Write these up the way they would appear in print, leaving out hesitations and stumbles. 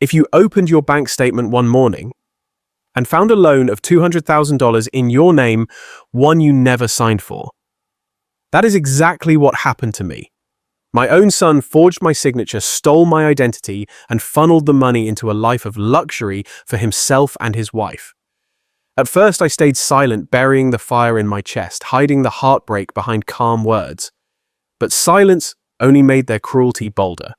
If you opened your bank statement one morning and found a loan of $200,000 in your name, one you never signed for. That is exactly what happened to me. My own son forged my signature, stole my identity, and funneled the money into a life of luxury for himself and his wife. At first, I stayed silent, burying the fire in my chest, hiding the heartbreak behind calm words. But silence only made their cruelty bolder.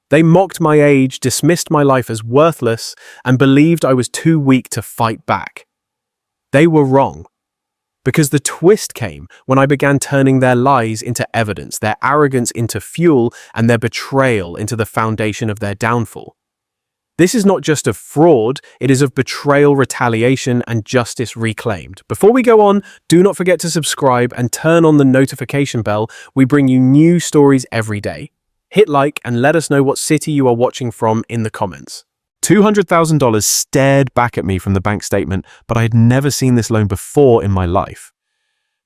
They mocked my age, dismissed my life as worthless, and believed I was too weak to fight back. They were wrong. Because the twist came when I began turning their lies into evidence, their arrogance into fuel, and their betrayal into the foundation of their downfall. This is not just of fraud, it is of betrayal, retaliation, and justice reclaimed. Before we go on, do not forget to subscribe and turn on the notification bell. We bring you new stories every day. Hit like and let us know what city you are watching from in the comments. $200,000 stared back at me from the bank statement, but I had never seen this loan before in my life.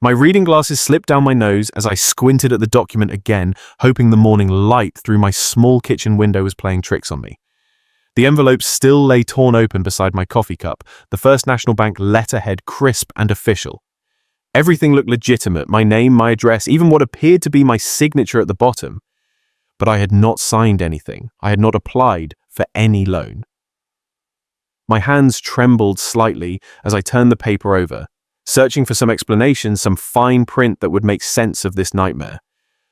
My reading glasses slipped down my nose as I squinted at the document again, hoping the morning light through my small kitchen window was playing tricks on me. The envelope still lay torn open beside my coffee cup, the First National Bank letterhead crisp and official. Everything looked legitimate, my name, my address, even what appeared to be my signature at the bottom. But I had not signed anything. I had not applied for any loan. My hands trembled slightly as I turned the paper over, searching for some explanation, some fine print that would make sense of this nightmare.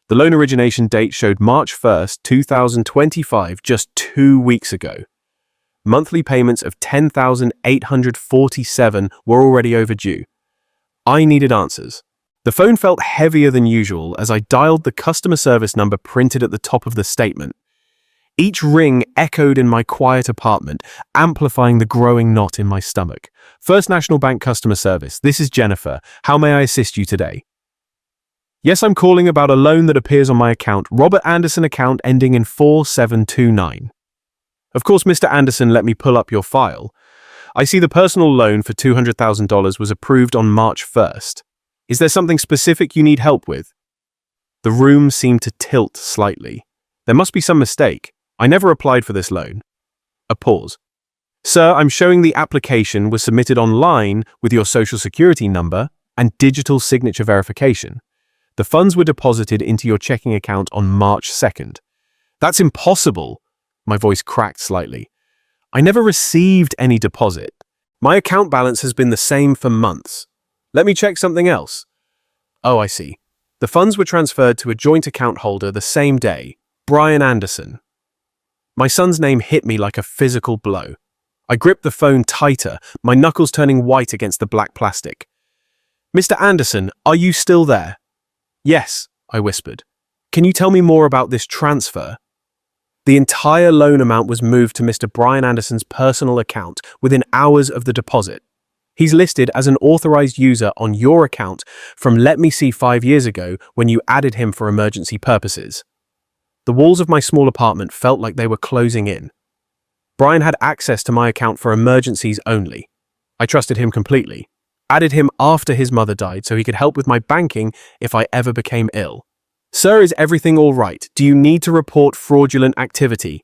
The loan origination date showed March 1st, 2025, just 2 weeks ago. Monthly payments of $10,847 were already overdue. I needed answers. The phone felt heavier than usual as I dialed the customer service number printed at the top of the statement. Each ring echoed in my quiet apartment, amplifying the growing knot in my stomach. First National Bank customer service, this is Jennifer. How may I assist you today? Yes, I'm calling about a loan that appears on my account, Robert Anderson account ending in 4729. Of course, Mr. Anderson, let me pull up your file. I see the personal loan for $200,000 was approved on March 1st. Is there something specific you need help with? The room seemed to tilt slightly. There must be some mistake. I never applied for this loan. A pause. Sir, I'm showing the application was submitted online with your social security number and digital signature verification. The funds were deposited into your checking account on March 2nd. That's impossible. My voice cracked slightly. I never received any deposit. My account balance has been the same for months. Let me check something else. Oh, I see. The funds were transferred to a joint account holder the same day, Brian Anderson. My son's name hit me like a physical blow. I gripped the phone tighter, my knuckles turning white against the black plastic. Mr. Anderson, are you still there? Yes, I whispered. Can you tell me more about this transfer? The entire loan amount was moved to Mr. Brian Anderson's personal account within hours of the deposit. He's listed as an authorized user on your account from Let Me See 5 years ago when you added him for emergency purposes. The walls of my small apartment felt like they were closing in. Brian had access to my account for emergencies only. I trusted him completely. Added him after his mother died so he could help with my banking if I ever became ill. Sir, is everything all right? Do you need to report fraudulent activity?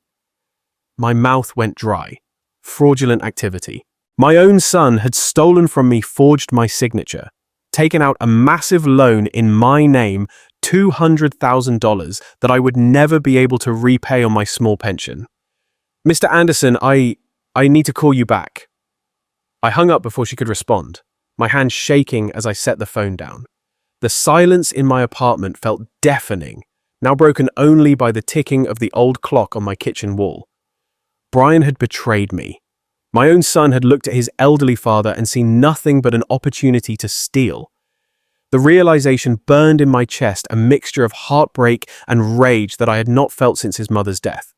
My mouth went dry. Fraudulent activity. My own son had stolen from me, forged my signature, taken out a massive loan in my name, $200,000 that I would never be able to repay on my small pension. Mr. Anderson, I need to call you back. I hung up before she could respond, my hand shaking as I set the phone down. The silence in my apartment felt deafening, now broken only by the ticking of the old clock on my kitchen wall. Brian had betrayed me. My own son had looked at his elderly father and seen nothing but an opportunity to steal. The realization burned in my chest, a mixture of heartbreak and rage that I had not felt since his mother's death.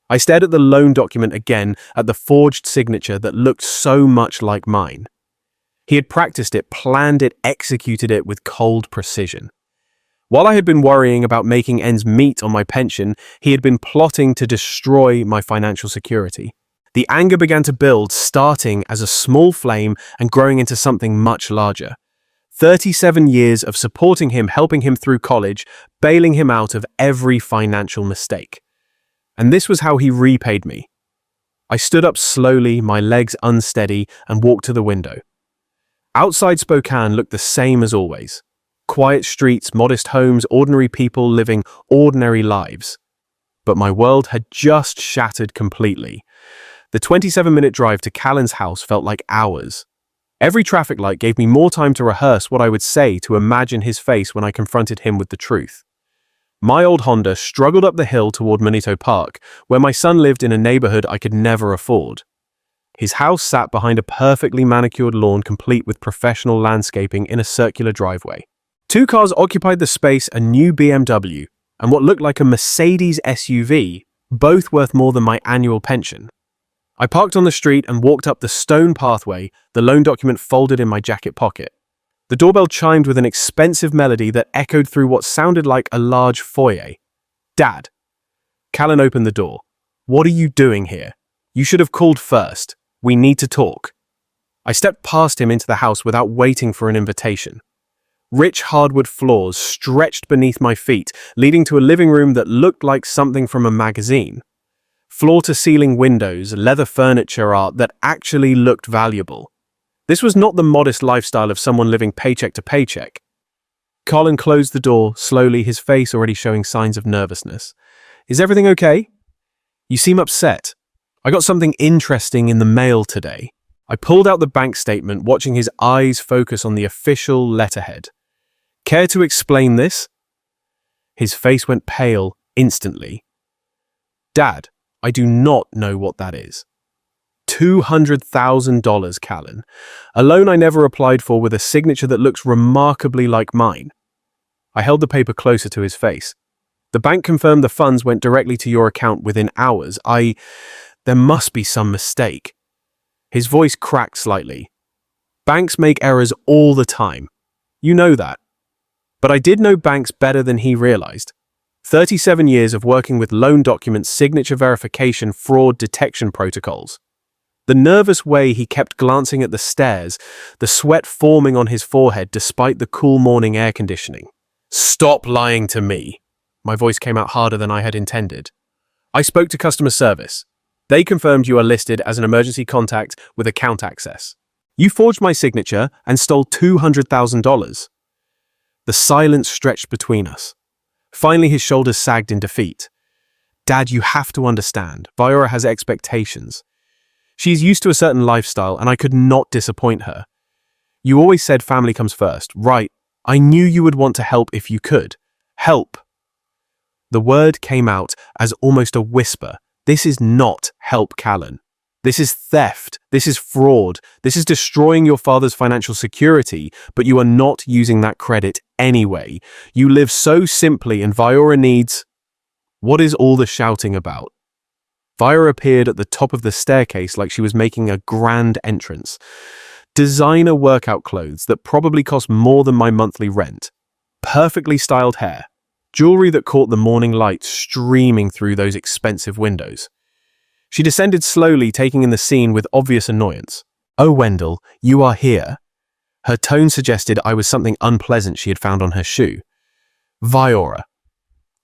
I stared at the loan document again, at the forged signature that looked so much like mine. He had practiced it, planned it, executed it with cold precision. While I had been worrying about making ends meet on my pension, he had been plotting to destroy my financial security. The anger began to build, starting as a small flame and growing into something much larger. 37 years of supporting him, helping him through college, bailing him out of every financial mistake. And this was how he repaid me. I stood up slowly, my legs unsteady, and walked to the window. Outside Spokane looked the same as always. Quiet streets, modest homes, ordinary people living ordinary lives. But my world had just shattered completely. The 27-minute drive to Callan's house felt like hours. Every traffic light gave me more time to rehearse what I would say, to imagine his face when I confronted him with the truth. My old Honda struggled up the hill toward Monito Park, where my son lived in a neighborhood I could never afford. His house sat behind a perfectly manicured lawn complete with professional landscaping in a circular driveway. Two cars occupied the space, a new BMW and what looked like a Mercedes SUV, both worth more than my annual pension. I parked on the street and walked up the stone pathway, the loan document folded in my jacket pocket. The doorbell chimed with an expensive melody that echoed through what sounded like a large foyer. "Dad." Callan opened the door. "What are you doing here? You should have called first. We need to talk." I stepped past him into the house without waiting for an invitation. Rich hardwood floors stretched beneath my feet, leading to a living room that looked like something from a magazine. Floor-to-ceiling windows, leather furniture art that actually looked valuable. This was not the modest lifestyle of someone living paycheck to paycheck. Colin closed the door, slowly, his face already showing signs of nervousness. "Is everything okay? You seem upset. I got something interesting in the mail today." I pulled out the bank statement, watching his eyes focus on the official letterhead. "Care to explain this?" His face went pale instantly. "Dad, I do not know what that is." $200,000, Callan. A loan I never applied for, with a signature that looks remarkably like mine. I held the paper closer to his face. "The bank confirmed the funds went directly to your account within hours. There must be some mistake." His voice cracked slightly. "Banks make errors all the time. You know that." But I did know banks better than he realized. 37 years of working with loan documents, signature verification, fraud detection protocols. The nervous way he kept glancing at the stairs, the sweat forming on his forehead despite the cool morning air conditioning. "Stop lying to me." My voice came out harder than I had intended. "I spoke to customer service. They confirmed you are listed as an emergency contact with account access. You forged my signature and stole $200,000. The silence stretched between us. Finally, his shoulders sagged in defeat. "Dad, you have to understand. Viora has expectations. She's used to a certain lifestyle, and I could not disappoint her. You always said family comes first, right? I knew you would want to help if you could. Help." The word came out as almost a whisper. "This is not help, Callan. This is theft. This is fraud. This is destroying your father's financial security, but you are not using that credit anyway. You live so simply, and Viora needs—" What is all the shouting about? Viora appeared at the top of the staircase like she was making a grand entrance. Designer workout clothes that probably cost more than my monthly rent. Perfectly styled hair. Jewelry that caught the morning light streaming through those expensive windows. She descended slowly, taking in the scene with obvious annoyance. "Oh, Wendell, you are here." Her tone suggested I was something unpleasant she had found on her shoe. "Viora."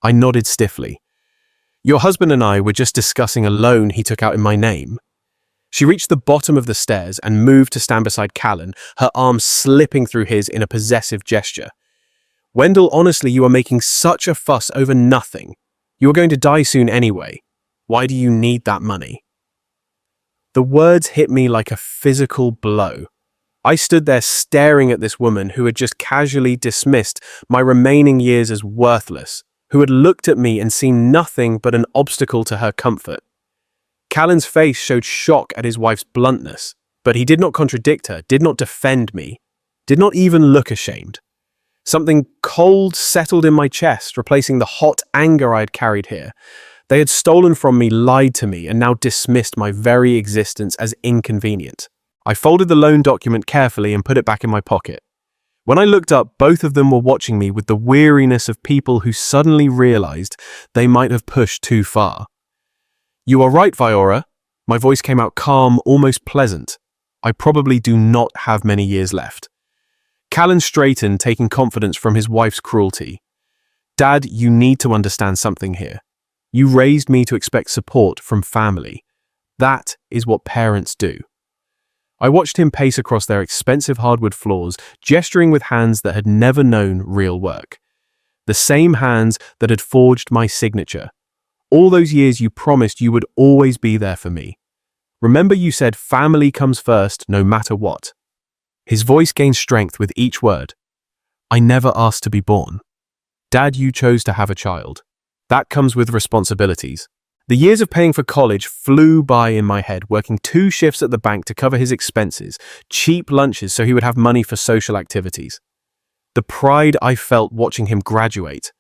I nodded stiffly. "Your husband and I were just discussing a loan he took out in my name." She reached the bottom of the stairs and moved to stand beside Callan, her arm slipping through his in a possessive gesture. "Wendell, honestly, you are making such a fuss over nothing. You are going to die soon anyway. Why do you need that money?" The words hit me like a physical blow. I stood there staring at this woman who had just casually dismissed my remaining years as worthless, who had looked at me and seen nothing but an obstacle to her comfort. Callan's face showed shock at his wife's bluntness, but he did not contradict her, did not defend me, did not even look ashamed. Something cold settled in my chest, replacing the hot anger I had carried here. They had stolen from me, lied to me, and now dismissed my very existence as inconvenient. I folded the loan document carefully and put it back in my pocket. When I looked up, both of them were watching me with the weariness of people who suddenly realized they might have pushed too far. "You are right, Viora." My voice came out calm, almost pleasant. "I probably do not have many years left." Callan straightened, taking confidence from his wife's cruelty. "Dad, you need to understand something here. You raised me to expect support from family. That is what parents do. I watched him pace across their expensive hardwood floors, gesturing with hands that had never known real work. The same hands that had forged my signature. All those years you promised you would always be there for me. Remember you said family comes first no matter what. His voice gained strength with each word. I never asked to be born. Dad, you chose to have a child. That comes with responsibilities. The years of paying for college flew by in my head, working 2 shifts at the bank to cover his expenses, cheap lunches so he would have money for social activities. The pride I felt watching him graduate.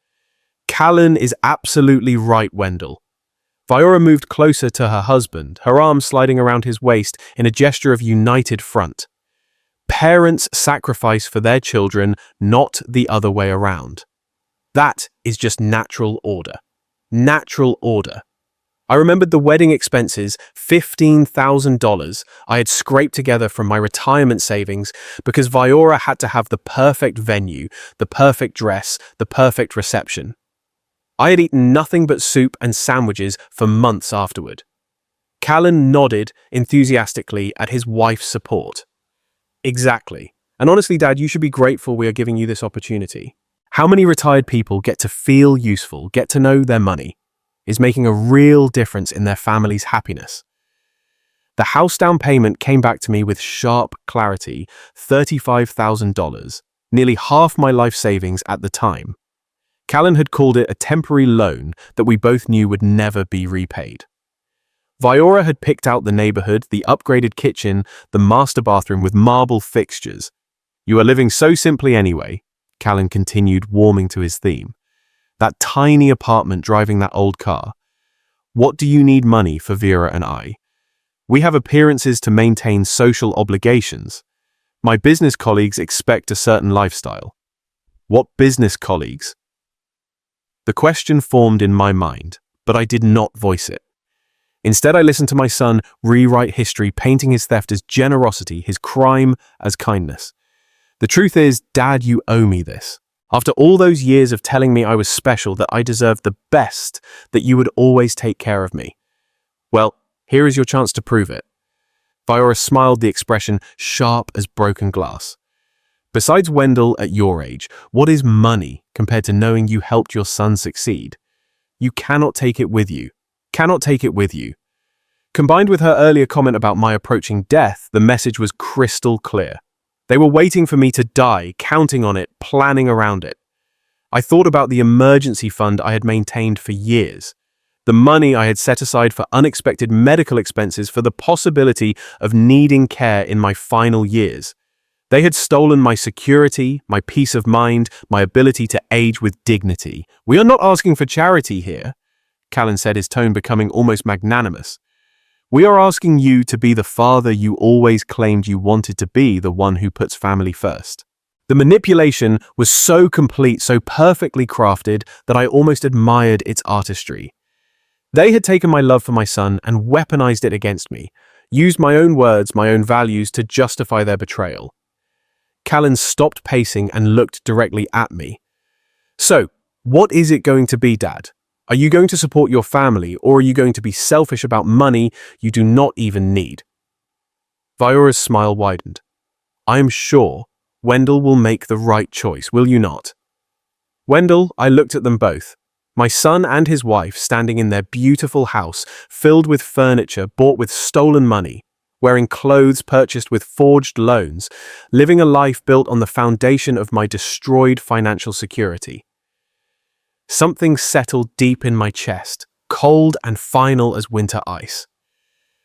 Callan is absolutely right, Wendell. Viora moved closer to her husband, her arm sliding around his waist in a gesture of united front. Parents sacrifice for their children, not the other way around. That is just natural order. Natural order. I remembered the wedding expenses, $15,000 I had scraped together from my retirement savings because Viora had to have the perfect venue, the perfect dress, the perfect reception. I had eaten nothing but soup and sandwiches for months afterward. Callan nodded enthusiastically at his wife's support. Exactly. And honestly, Dad, you should be grateful we are giving you this opportunity. How many retired people get to feel useful, get to know their money, is making a real difference in their family's happiness. The house down payment came back to me with sharp clarity, $35,000, nearly half my life savings at the time. Callan had called it a temporary loan that we both knew would never be repaid. Viora had picked out the neighborhood, the upgraded kitchen, the master bathroom with marble fixtures. You are living so simply anyway, Callan continued, warming to his theme. That tiny apartment driving that old car. What do you need money for, Vera and I? We have appearances to maintain, social obligations. My business colleagues expect a certain lifestyle. What business colleagues? The question formed in my mind, but I did not voice it. Instead, I listened to my son rewrite history, painting his theft as generosity, his crime as kindness. The truth is, Dad, you owe me this. After all those years of telling me I was special, that I deserved the best, that you would always take care of me. Well, here is your chance to prove it. Viora smiled, the expression sharp as broken glass. Besides Wendell, at your age, what is money compared to knowing you helped your son succeed? You cannot take it with you. Cannot take it with you. Combined with her earlier comment about my approaching death, the message was crystal clear. They were waiting for me to die, counting on it, planning around it. I thought about the emergency fund I had maintained for years, the money I had set aside for unexpected medical expenses, for the possibility of needing care in my final years. They had stolen my security, my peace of mind, my ability to age with dignity. We are not asking for charity here, Callan said, his tone becoming almost magnanimous. We are asking you to be the father you always claimed you wanted to be, the one who puts family first. The manipulation was so complete, so perfectly crafted, that I almost admired its artistry. They had taken my love for my son and weaponized it against me, used my own words, my own values to justify their betrayal. Callan stopped pacing and looked directly at me. So, what is it going to be, Dad? Are you going to support your family, or are you going to be selfish about money you do not even need? Viora's smile widened. I am sure Wendell will make the right choice, will you not? Wendell, I looked at them both. My son and his wife standing in their beautiful house, filled with furniture bought with stolen money, wearing clothes purchased with forged loans, living a life built on the foundation of my destroyed financial security. Something settled deep in my chest, cold and final as winter ice.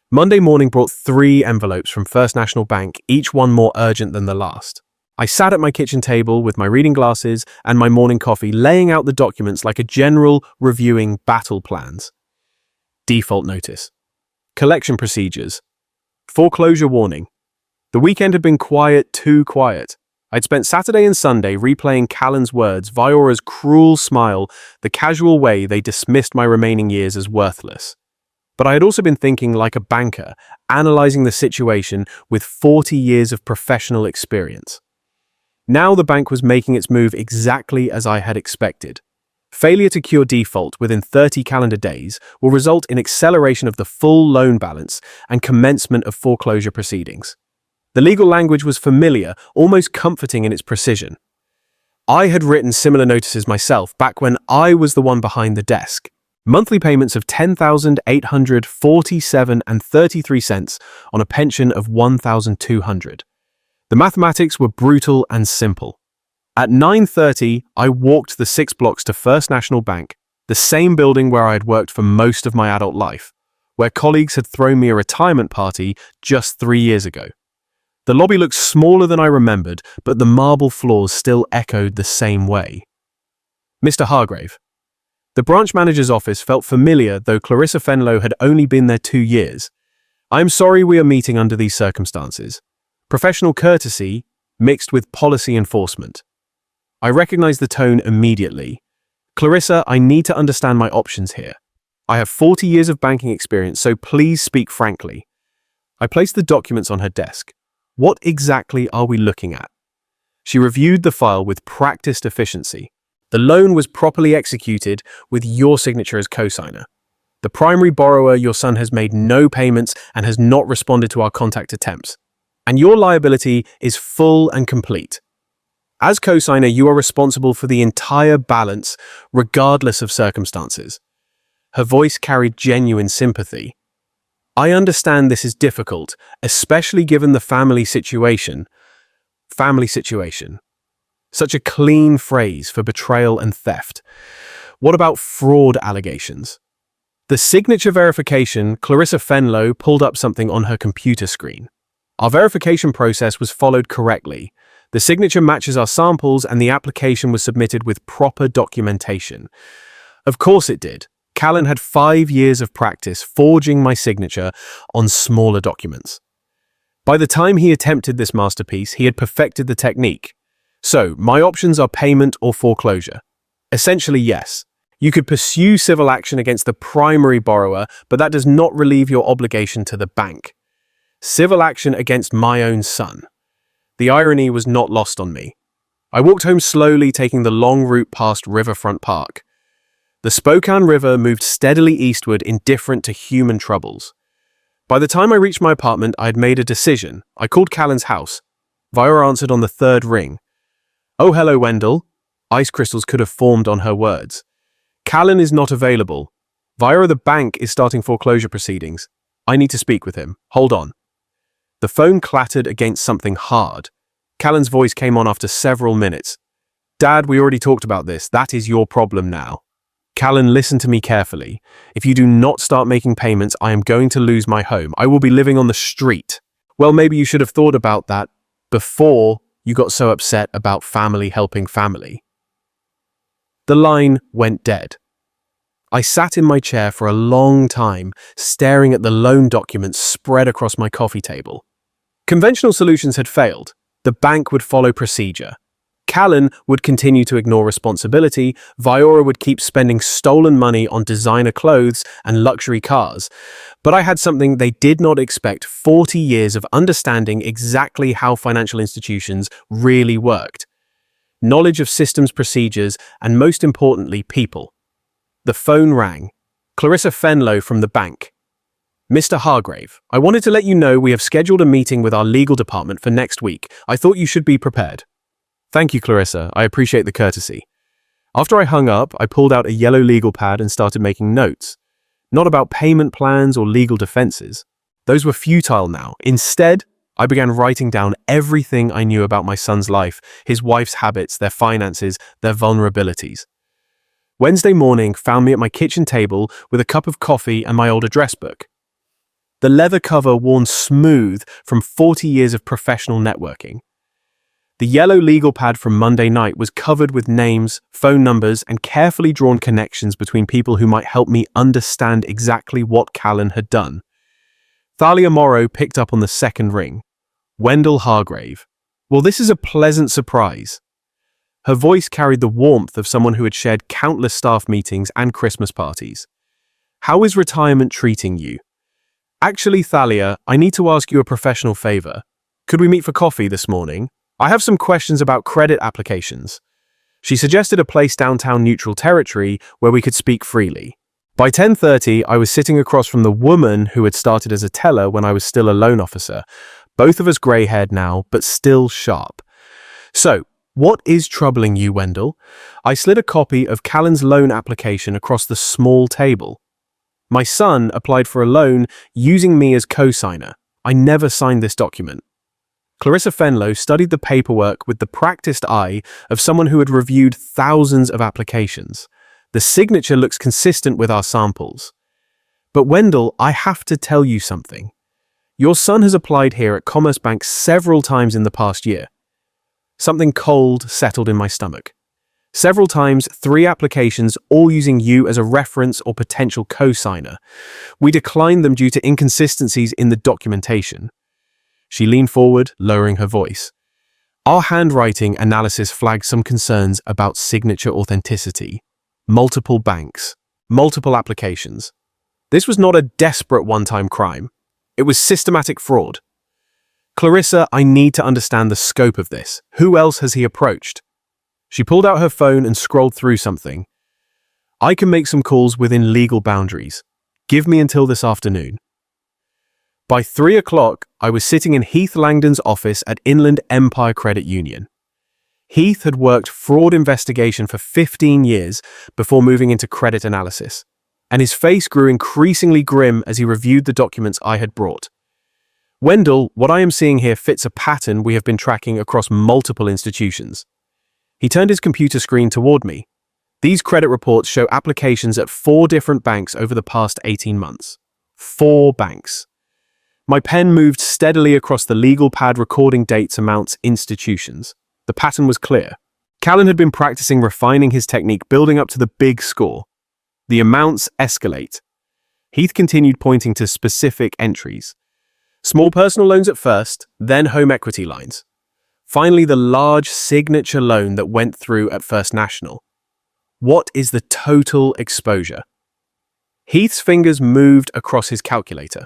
Monday morning brought 3 envelopes from First National Bank, each one more urgent than the last. I sat at my kitchen table with my reading glasses and my morning coffee, laying out the documents like a general reviewing battle plans. Default notice. Collection procedures. Foreclosure warning. The weekend had been quiet, too quiet. I'd spent Saturday and Sunday replaying Callan's words, Viora's cruel smile, the casual way they dismissed my remaining years as worthless. But I had also been thinking like a banker, analyzing the situation with 40 years of professional experience. Now the bank was making its move exactly as I had expected. Failure to cure default within 30 calendar days will result in acceleration of the full loan balance and commencement of foreclosure proceedings. The legal language was familiar, almost comforting in its precision. I had written similar notices myself back when I was the one behind the desk. Monthly payments of $10,847.33 on a pension of $1,200. The mathematics were brutal and simple. At 9:30, I walked the 6 blocks to First National Bank, the same building where I had worked for most of my adult life, where colleagues had thrown me a retirement party just 3 years ago. The lobby looked smaller than I remembered, but the marble floors still echoed the same way. Mr. Hargrave. The branch manager's office felt familiar, though Clarissa Fenlow had only been there 2 years. I am sorry we are meeting under these circumstances. Professional courtesy mixed with policy enforcement. I recognized the tone immediately. Clarissa, I need to understand my options here. I have 40 years of banking experience, so please speak frankly. I placed the documents on her desk. What exactly are we looking at? She reviewed the file with practiced efficiency. The loan was properly executed with your signature as co-signer. The primary borrower, your son, has made no payments and has not responded to our contact attempts. And your liability is full and complete. As co-signer, you are responsible for the entire balance, regardless of circumstances. Her voice carried genuine sympathy. I understand this is difficult, especially given the family situation. Family situation. Such a clean phrase for betrayal and theft. What about fraud allegations? The signature verification, Clarissa Fenlow pulled up something on her computer screen. Our verification process was followed correctly. The signature matches our samples and the application was submitted with proper documentation. Of course it did. Callan had 5 years of practice forging my signature on smaller documents. By the time he attempted this masterpiece, he had perfected the technique. So, my options are payment or foreclosure. Essentially, yes. You could pursue civil action against the primary borrower, but that does not relieve your obligation to the bank. Civil action against my own son. The irony was not lost on me. I walked home slowly, taking the long route past Riverfront Park. The Spokane River moved steadily eastward, indifferent to human troubles. By the time I reached my apartment, I had made a decision. I called Callan's house. Viola answered on the 3rd ring. "Oh, hello, Wendell." Ice crystals could have formed on her words. "Callan is not available. Viola, the bank is starting foreclosure proceedings. I need to speak with him. Hold on." The phone clattered against something hard. Callan's voice came on after several minutes. "Dad, we already talked about this. That is your problem now. Callan, listen to me carefully. If you do not start making payments, I am going to lose my home. I will be living on the street." Well, maybe you should have thought about that before you got so upset about family helping family. The line went dead. I sat in my chair for a long time, staring at the loan documents spread across my coffee table. Conventional solutions had failed. The bank would follow procedure. Callan would continue to ignore responsibility. Viola would keep spending stolen money on designer clothes and luxury cars. But I had something they did not expect: 40 years of understanding exactly how financial institutions really worked. Knowledge of systems, procedures, and most importantly, people. The phone rang. Clarissa Fenlow from the bank. "Mr. Hargrave, I wanted to let you know we have scheduled a meeting with our legal department for next week. I thought you should be prepared." "Thank you, Clarissa. I appreciate the courtesy." After I hung up, I pulled out a yellow legal pad and started making notes. Not about payment plans or legal defenses. Those were futile now. Instead, I began writing down everything I knew about my son's life, his wife's habits, their finances, their vulnerabilities. Wednesday morning found me at my kitchen table with a cup of coffee and my old address book. The leather cover worn smooth from 40 years of professional networking. The yellow legal pad from Monday night was covered with names, phone numbers, and carefully drawn connections between people who might help me understand exactly what Callan had done. Thalia Morrow picked up on the 2nd ring. "Wendell Hargrave. Well, this is a pleasant surprise." Her voice carried the warmth of someone who had shared countless staff meetings and Christmas parties. "How is retirement treating you?" "Actually, Thalia, I need to ask you a professional favor. Could we meet for coffee this morning? I have some questions about credit applications." She suggested a place downtown Neutral Territory where we could speak freely. By 10:30, I was sitting across from the woman who had started as a teller when I was still a loan officer, both of us grey-haired now, but still sharp. "So, what is troubling you, Wendell?" I slid a copy of Callan's loan application across the small table. "My son applied for a loan using me as co-signer. I never signed this document." Clarissa Fenlow studied the paperwork with the practiced eye of someone who had reviewed thousands of applications. "The signature looks consistent with our samples." "But Wendell, I have to tell you something. Your son has applied here at Commerce Bank several times in the past year." Something cold settled in my stomach. "Several times, 3 applications, all using you as a reference or potential co-signer. We declined them due to inconsistencies in the documentation." She leaned forward, lowering her voice. "Our handwriting analysis flagged some concerns about signature authenticity. Multiple banks, multiple applications. This was not a desperate one-time crime. It was systematic fraud. Clarissa, I need to understand the scope of this. Who else has he approached?" She pulled out her phone and scrolled through something. "I can make some calls within legal boundaries. Give me until this afternoon." By 3 o'clock, I was sitting in Heath Langdon's office at Inland Empire Credit Union. Heath had worked fraud investigation for 15 years before moving into credit analysis, and his face grew increasingly grim as he reviewed the documents I had brought. "Wendell, what I am seeing here fits a pattern we have been tracking across multiple institutions." He turned his computer screen toward me. "These credit reports show applications at 4 different banks over the past 18 months. 4 banks. My pen moved steadily across the legal pad recording dates, amounts, institutions. The pattern was clear. Callan had been practicing refining his technique, building up to the big score. The amounts escalate. Heath continued pointing to specific entries. Small personal loans at first, then home equity lines. Finally, the large signature loan that went through at First National. What is the total exposure? Heath's fingers moved across his calculator.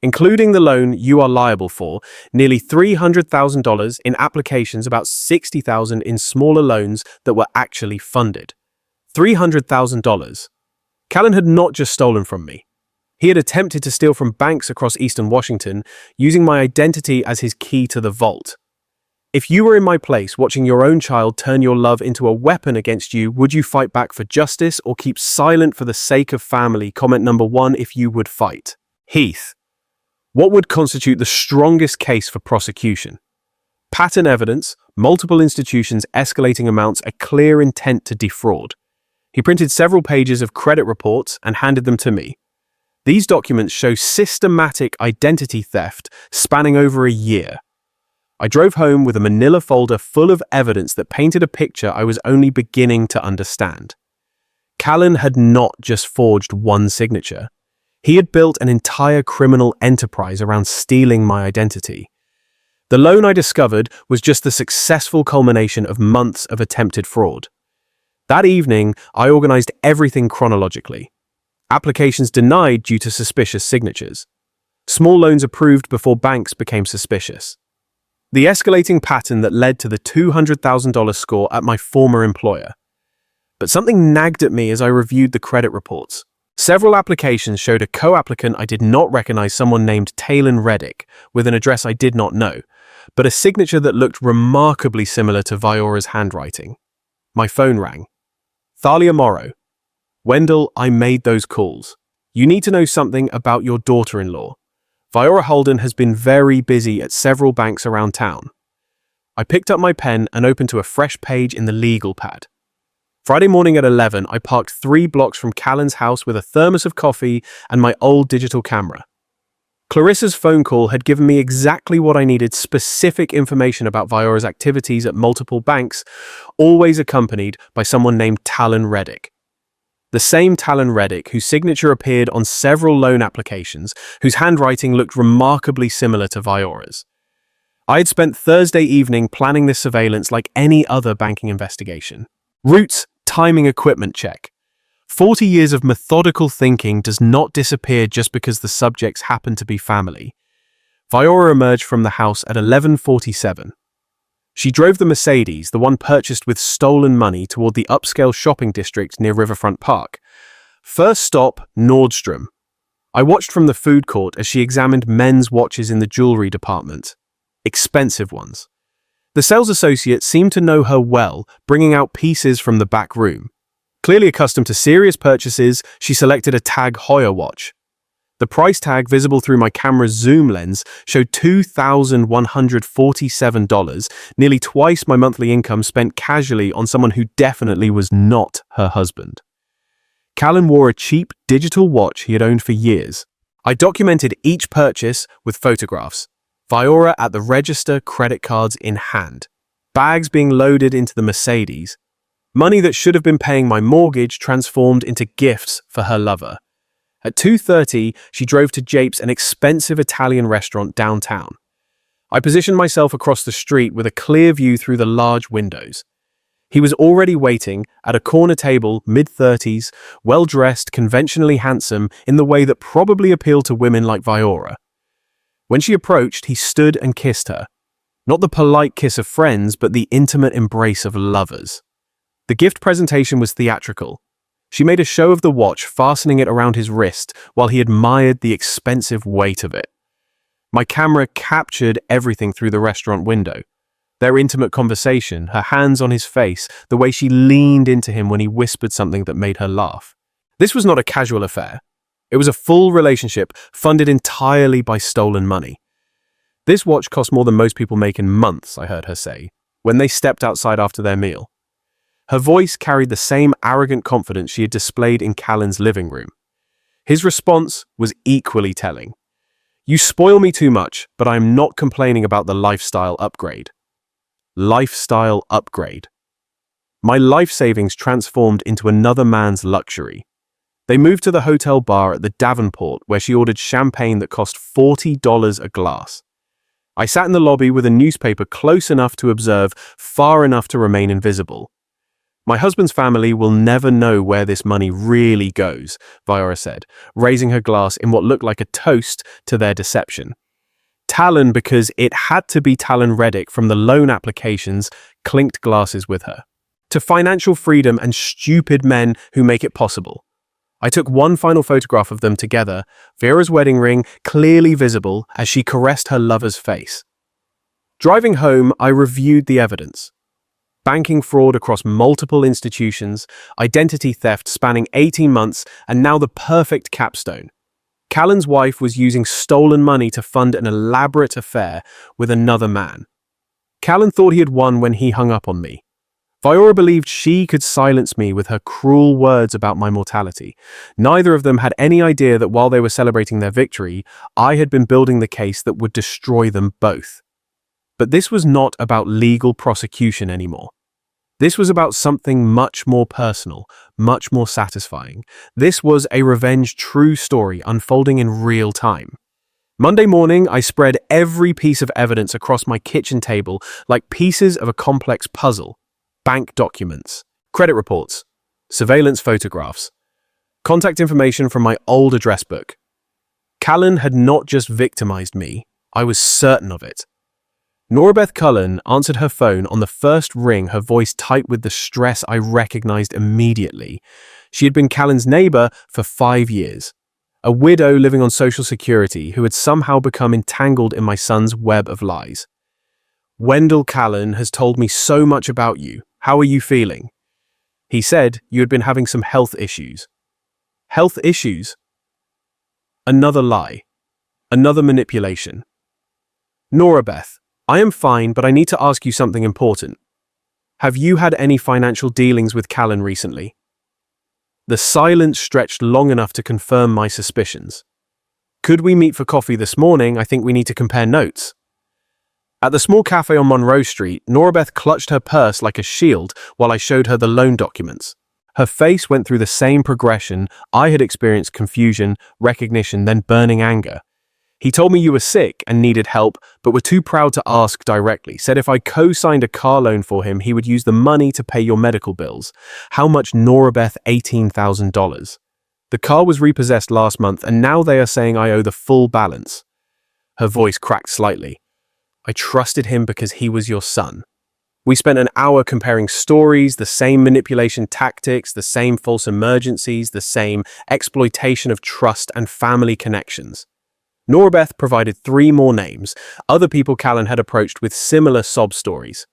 Including the loan you are liable for, nearly $300,000 in applications, about $60,000 in smaller loans that were actually funded. $300,000. Callan had not just stolen from me. He had attempted to steal from banks across Eastern Washington, using my identity as his key to the vault. If you were in my place watching your own child turn your love into a weapon against you, would you fight back for justice or keep silent for the sake of family? Comment number 1 if you would fight. Heath. What would constitute the strongest case for prosecution? Pattern evidence, multiple institutions, escalating amounts, a clear intent to defraud. He printed several pages of credit reports and handed them to me. These documents show systematic identity theft spanning over a year. I drove home with a manila folder full of evidence that painted a picture I was only beginning to understand. Callan had not just forged one signature. He had built an entire criminal enterprise around stealing my identity. The loan I discovered was just the successful culmination of months of attempted fraud. That evening, I organized everything chronologically. Applications denied due to suspicious signatures. Small loans approved before banks became suspicious. The escalating pattern that led to the $200,000 score at my former employer. But something nagged at me as I reviewed the credit reports. Several applications showed a co-applicant I did not recognize, someone named Talon Reddick, with an address I did not know, but a signature that looked remarkably similar to Viora's handwriting. My phone rang. "Thalia Morrow." "Wendell, I made those calls. You need to know something about your daughter-in-law. Viora Holden has been very busy at several banks around town." I picked up my pen and opened to a fresh page in the legal pad. Friday morning at 11, I parked 3 blocks from Callan's house with a thermos of coffee and my old digital camera. Clarissa's phone call had given me exactly what I needed: specific information about Viora's activities at multiple banks, always accompanied by someone named Talon Reddick. The same Talon Reddick whose signature appeared on several loan applications, whose handwriting looked remarkably similar to Viora's. I had spent Thursday evening planning this surveillance like any other banking investigation. Routes, timing, equipment check. 40 years of methodical thinking does not disappear just because the subjects happen to be family. Viora emerged from the house at 11:47. She drove the Mercedes, the one purchased with stolen money, toward the upscale shopping district near Riverfront Park. First stop, Nordstrom. I watched from the food court as she examined men's watches in the jewelry department. Expensive ones. The sales associate seemed to know her well, bringing out pieces from the back room. Clearly accustomed to serious purchases, she selected a Tag Heuer watch. The price tag, visible through my camera's zoom lens, showed $2,147, nearly twice my monthly income spent casually on someone who definitely was not her husband. Callan wore a cheap digital watch he had owned for years. I documented each purchase with photographs. Viora at the register, credit cards in hand. Bags being loaded into the Mercedes. Money that should have been paying my mortgage transformed into gifts for her lover. At 2:30, she drove to Japes, an expensive Italian restaurant downtown. I positioned myself across the street with a clear view through the large windows. He was already waiting at a corner table, mid-30s, well-dressed, conventionally handsome, in the way that probably appealed to women like Viora. When she approached, he stood and kissed her. Not the polite kiss of friends, but the intimate embrace of lovers. The gift presentation was theatrical. She made a show of the watch, fastening it around his wrist, while he admired the expensive weight of it. My camera captured everything through the restaurant window. Their intimate conversation, her hands on his face, the way she leaned into him when he whispered something that made her laugh. This was not a casual affair. It was a full relationship, funded entirely by stolen money. This watch cost more than most people make in months, I heard her say, when they stepped outside after their meal. Her voice carried the same arrogant confidence she had displayed in Callan's living room. His response was equally telling. You spoil me too much, but I am not complaining about the lifestyle upgrade. Lifestyle upgrade. My life savings transformed into another man's luxury. They moved to the hotel bar at the Davenport, where she ordered champagne that cost $40 a glass. I sat in the lobby with a newspaper close enough to observe, far enough to remain invisible. My husband's family will never know where this money really goes, Viora said, raising her glass in what looked like a toast to their deception. Talon, because it had to be Talon Reddick from the loan applications, clinked glasses with her. To financial freedom and stupid men who make it possible. I took one final photograph of them together, Vera's wedding ring clearly visible as she caressed her lover's face. Driving home, I reviewed the evidence. Banking fraud across multiple institutions, identity theft spanning 18 months, and now the perfect capstone. Callan's wife was using stolen money to fund an elaborate affair with another man. Callan thought he had won when he hung up on me. Viora believed she could silence me with her cruel words about my mortality. Neither of them had any idea that while they were celebrating their victory, I had been building the case that would destroy them both. But this was not about legal prosecution anymore. This was about something much more personal, much more satisfying. This was a revenge true story unfolding in real time. Monday morning, I spread every piece of evidence across my kitchen table like pieces of a complex puzzle. Bank documents, credit reports, surveillance photographs, contact information from my old address book. Callan had not just victimized me, I was certain of it. Norabeth Cullen answered her phone on the first ring, her voice tight with the stress I recognized immediately. She had been Callan's neighbor for 5 years, a widow living on Social Security who had somehow become entangled in my son's web of lies. Wendell Callan has told me so much about you. How are you feeling? He said you had been having some health issues. Health issues? Another lie. Another manipulation. Norabeth, I am fine, but I need to ask you something important. Have you had any financial dealings with Callan recently? The silence stretched long enough to confirm my suspicions. Could we meet for coffee this morning? I think we need to compare notes. At the small cafe on Monroe Street, Norabeth clutched her purse like a shield while I showed her the loan documents. Her face went through the same progression. I had experienced confusion, recognition, then burning anger. He told me you were sick and needed help, but were too proud to ask directly. Said if I co-signed a car loan for him, he would use the money to pay your medical bills. How much, Norabeth? $18,000. The car was repossessed last month, and now they are saying I owe the full balance. Her voice cracked slightly. I trusted him because he was your son. We spent an hour comparing stories, the same manipulation tactics, the same false emergencies, the same exploitation of trust and family connections. Norabeth provided 3 more names, other people Callan had approached with similar sob stories.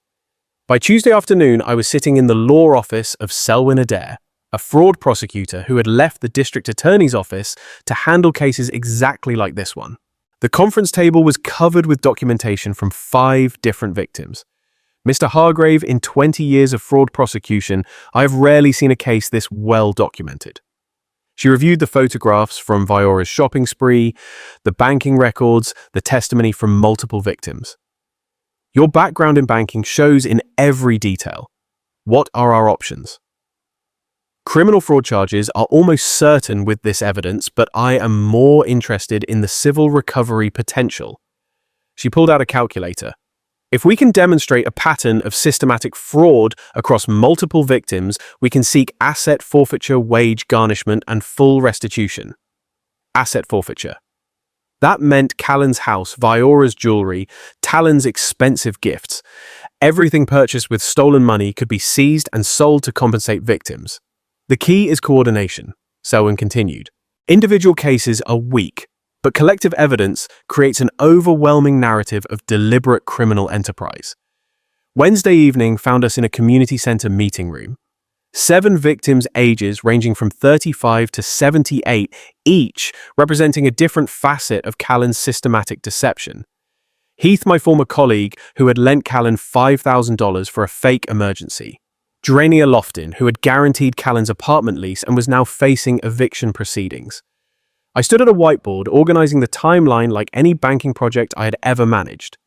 By Tuesday afternoon, I was sitting in the law office of Selwyn Adair, a fraud prosecutor who had left the district attorney's office to handle cases exactly like this one. The conference table was covered with documentation from 5 different victims. Mr. Hargrave, in 20 years of fraud prosecution, I have rarely seen a case this well documented. She reviewed the photographs from Viora's shopping spree, the banking records, the testimony from multiple victims. Your background in banking shows in every detail. What are our options? Criminal fraud charges are almost certain with this evidence, but I am more interested in the civil recovery potential. She pulled out a calculator. If we can demonstrate a pattern of systematic fraud across multiple victims, we can seek asset forfeiture, wage garnishment, and full restitution. Asset forfeiture. That meant Callan's house, Viora's jewelry, Talon's expensive gifts. Everything purchased with stolen money could be seized and sold to compensate victims. The key is coordination, Selwyn continued. Individual cases are weak, but collective evidence creates an overwhelming narrative of deliberate criminal enterprise. Wednesday evening found us in a community center meeting room. 7 victims' ages ranging from 35 to 78, each representing a different facet of Callan's systematic deception. Heath, my former colleague, who had lent Callan $5,000 for a fake emergency. Drania Loftin, who had guaranteed Callan's apartment lease and was now facing eviction proceedings. I stood at a whiteboard organizing the timeline like any banking project I had ever managed.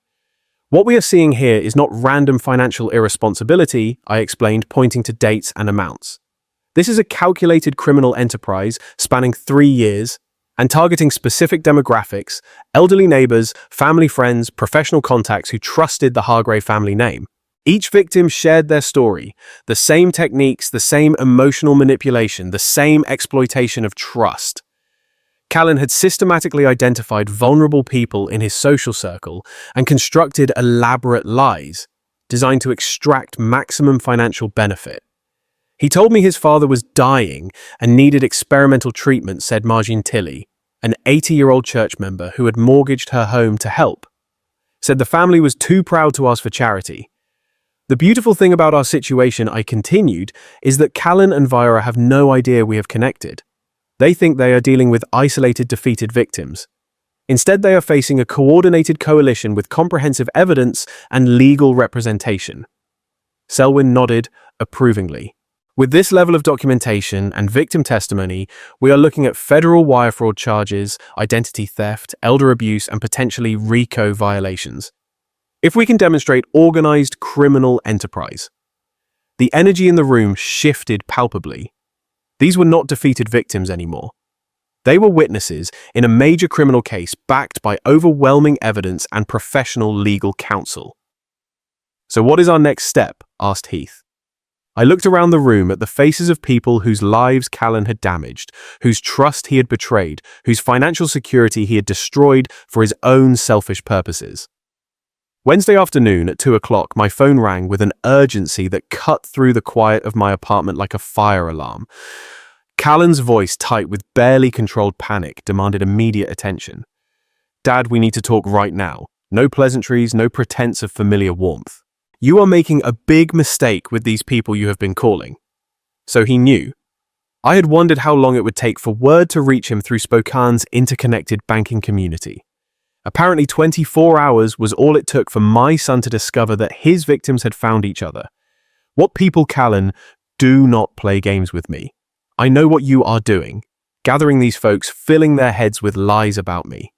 What we are seeing here is not random financial irresponsibility, I explained, pointing to dates and amounts. This is a calculated criminal enterprise spanning 3 years and targeting specific demographics, elderly neighbors, family friends, professional contacts who trusted the Hargrave family name. Each victim shared their story, the same techniques, the same emotional manipulation, the same exploitation of trust. Callan had systematically identified vulnerable people in his social circle and constructed elaborate lies designed to extract maximum financial benefit. He told me his father was dying and needed experimental treatment, said Margine Tilley, an 80-year-old church member who had mortgaged her home to help. Said the family was too proud to ask for charity. The beautiful thing about our situation, I continued, is that Callan and Viora have no idea we have connected. They think they are dealing with isolated, defeated victims. Instead, they are facing a coordinated coalition with comprehensive evidence and legal representation. Selwyn nodded approvingly. With this level of documentation and victim testimony, we are looking at federal wire fraud charges, identity theft, elder abuse, and potentially RICO violations. If we can demonstrate organized criminal enterprise. The energy in the room shifted palpably. These were not defeated victims anymore. They were witnesses in a major criminal case backed by overwhelming evidence and professional legal counsel. So what is our next step? Asked Heath. I looked around the room at the faces of people whose lives Callan had damaged, whose trust he had betrayed, whose financial security he had destroyed for his own selfish purposes. Wednesday afternoon at 2 o'clock, my phone rang with an urgency that cut through the quiet of my apartment like a fire alarm. Callan's voice, tight with barely controlled panic, demanded immediate attention. Dad, we need to talk right now. No pleasantries, no pretense of familiar warmth. You are making a big mistake with these people you have been calling. So he knew. I had wondered how long it would take for word to reach him through Spokane's interconnected banking community. Apparently 24 hours was all it took for my son to discover that his victims had found each other. What people, Callan, do not play games with me. I know what you are doing, gathering these folks, filling their heads with lies about me.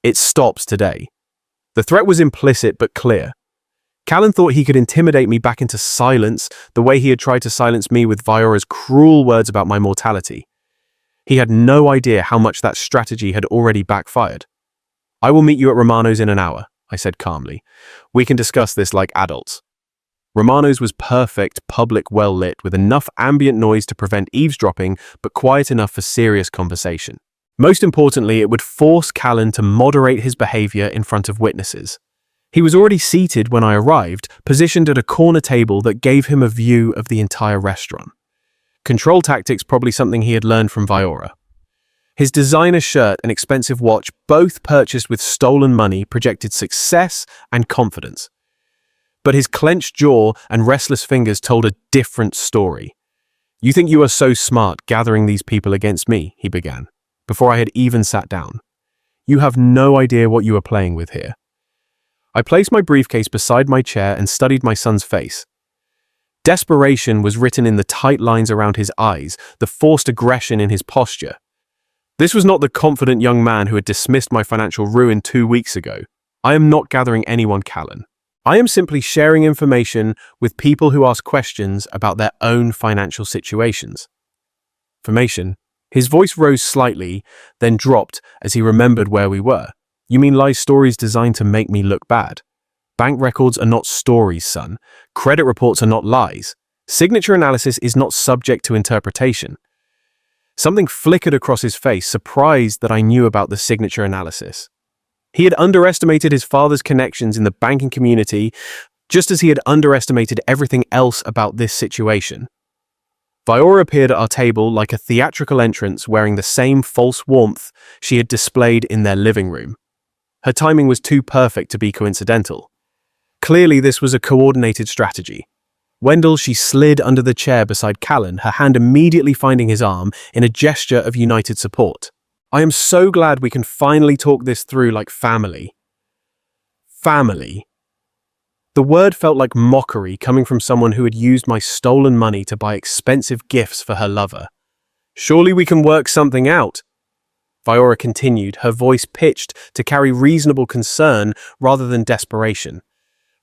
It stops today. The threat was implicit but clear. Callan thought he could intimidate me back into silence the way he had tried to silence me with Viora's cruel words about my mortality. He had no idea how much that strategy had already backfired. I will meet you at Romano's in an hour, I said calmly. We can discuss this like adults. Romano's was perfect, public, well-lit, with enough ambient noise to prevent eavesdropping, but quiet enough for serious conversation. Most importantly, it would force Callan to moderate his behavior in front of witnesses. He was already seated when I arrived, positioned at a corner table that gave him a view of the entire restaurant. Control tactics, probably something he had learned from Viora. His designer shirt and expensive watch, both purchased with stolen money, projected success and confidence. But his clenched jaw and restless fingers told a different story. "You think you are so smart gathering these people against me," he began, before I had even sat down. "You have no idea what you are playing with here." I placed my briefcase beside my chair and studied my son's face. Desperation was written in the tight lines around his eyes, the forced aggression in his posture. This was not the confident young man who had dismissed my financial ruin 2 weeks ago. I am not gathering anyone, Callan. I am simply sharing information with people who ask questions about their own financial situations. Information. His voice rose slightly, then dropped as he remembered where we were. "You mean lie stories designed to make me look bad? Bank records are not stories, son. Credit reports are not lies. Signature analysis is not subject to interpretation." Something flickered across his face, surprised that I knew about the signature analysis. He had underestimated his father's connections in the banking community, just as he had underestimated everything else about this situation. Viora appeared at our table like a theatrical entrance, wearing the same false warmth she had displayed in their living room. Her timing was too perfect to be coincidental. Clearly, this was a coordinated strategy. Wendell, she slid under the chair beside Callan, her hand immediately finding his arm in a gesture of united support. "I am so glad we can finally talk this through like family." Family. The word felt like mockery coming from someone who had used my stolen money to buy expensive gifts for her lover. "Surely we can work something out," Viora continued, her voice pitched to carry reasonable concern rather than desperation.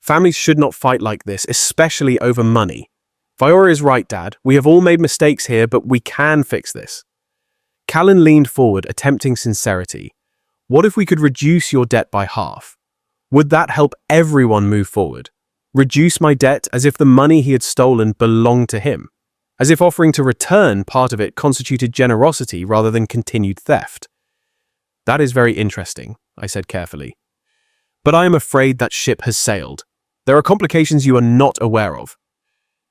"Families should not fight like this, especially over money. Viora is right, Dad. We have all made mistakes here, but we can fix this." Callan leaned forward, attempting sincerity. "What if we could reduce your debt by half? Would that help everyone move forward? Reduce my debt as if the money he had stolen belonged to him, as if offering to return part of it constituted generosity rather than continued theft." "That is very interesting," I said carefully. "But I am afraid that ship has sailed. There are complications you are not aware of."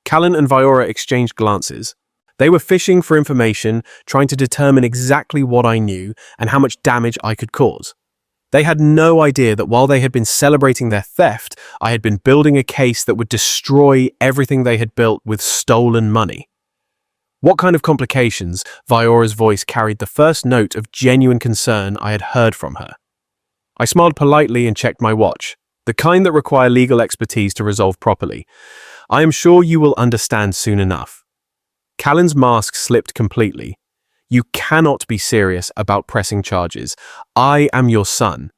Callan and Viora exchanged glances. They were fishing for information, trying to determine exactly what I knew and how much damage I could cause. They had no idea that while they had been celebrating their theft, I had been building a case that would destroy everything they had built with stolen money. "What kind of complications?" Viora's voice carried the first note of genuine concern I had heard from her. I smiled politely and checked my watch, the kind that require legal expertise to resolve properly. "I am sure you will understand soon enough." Callan's mask slipped completely. "You cannot be serious about pressing charges. I am your son."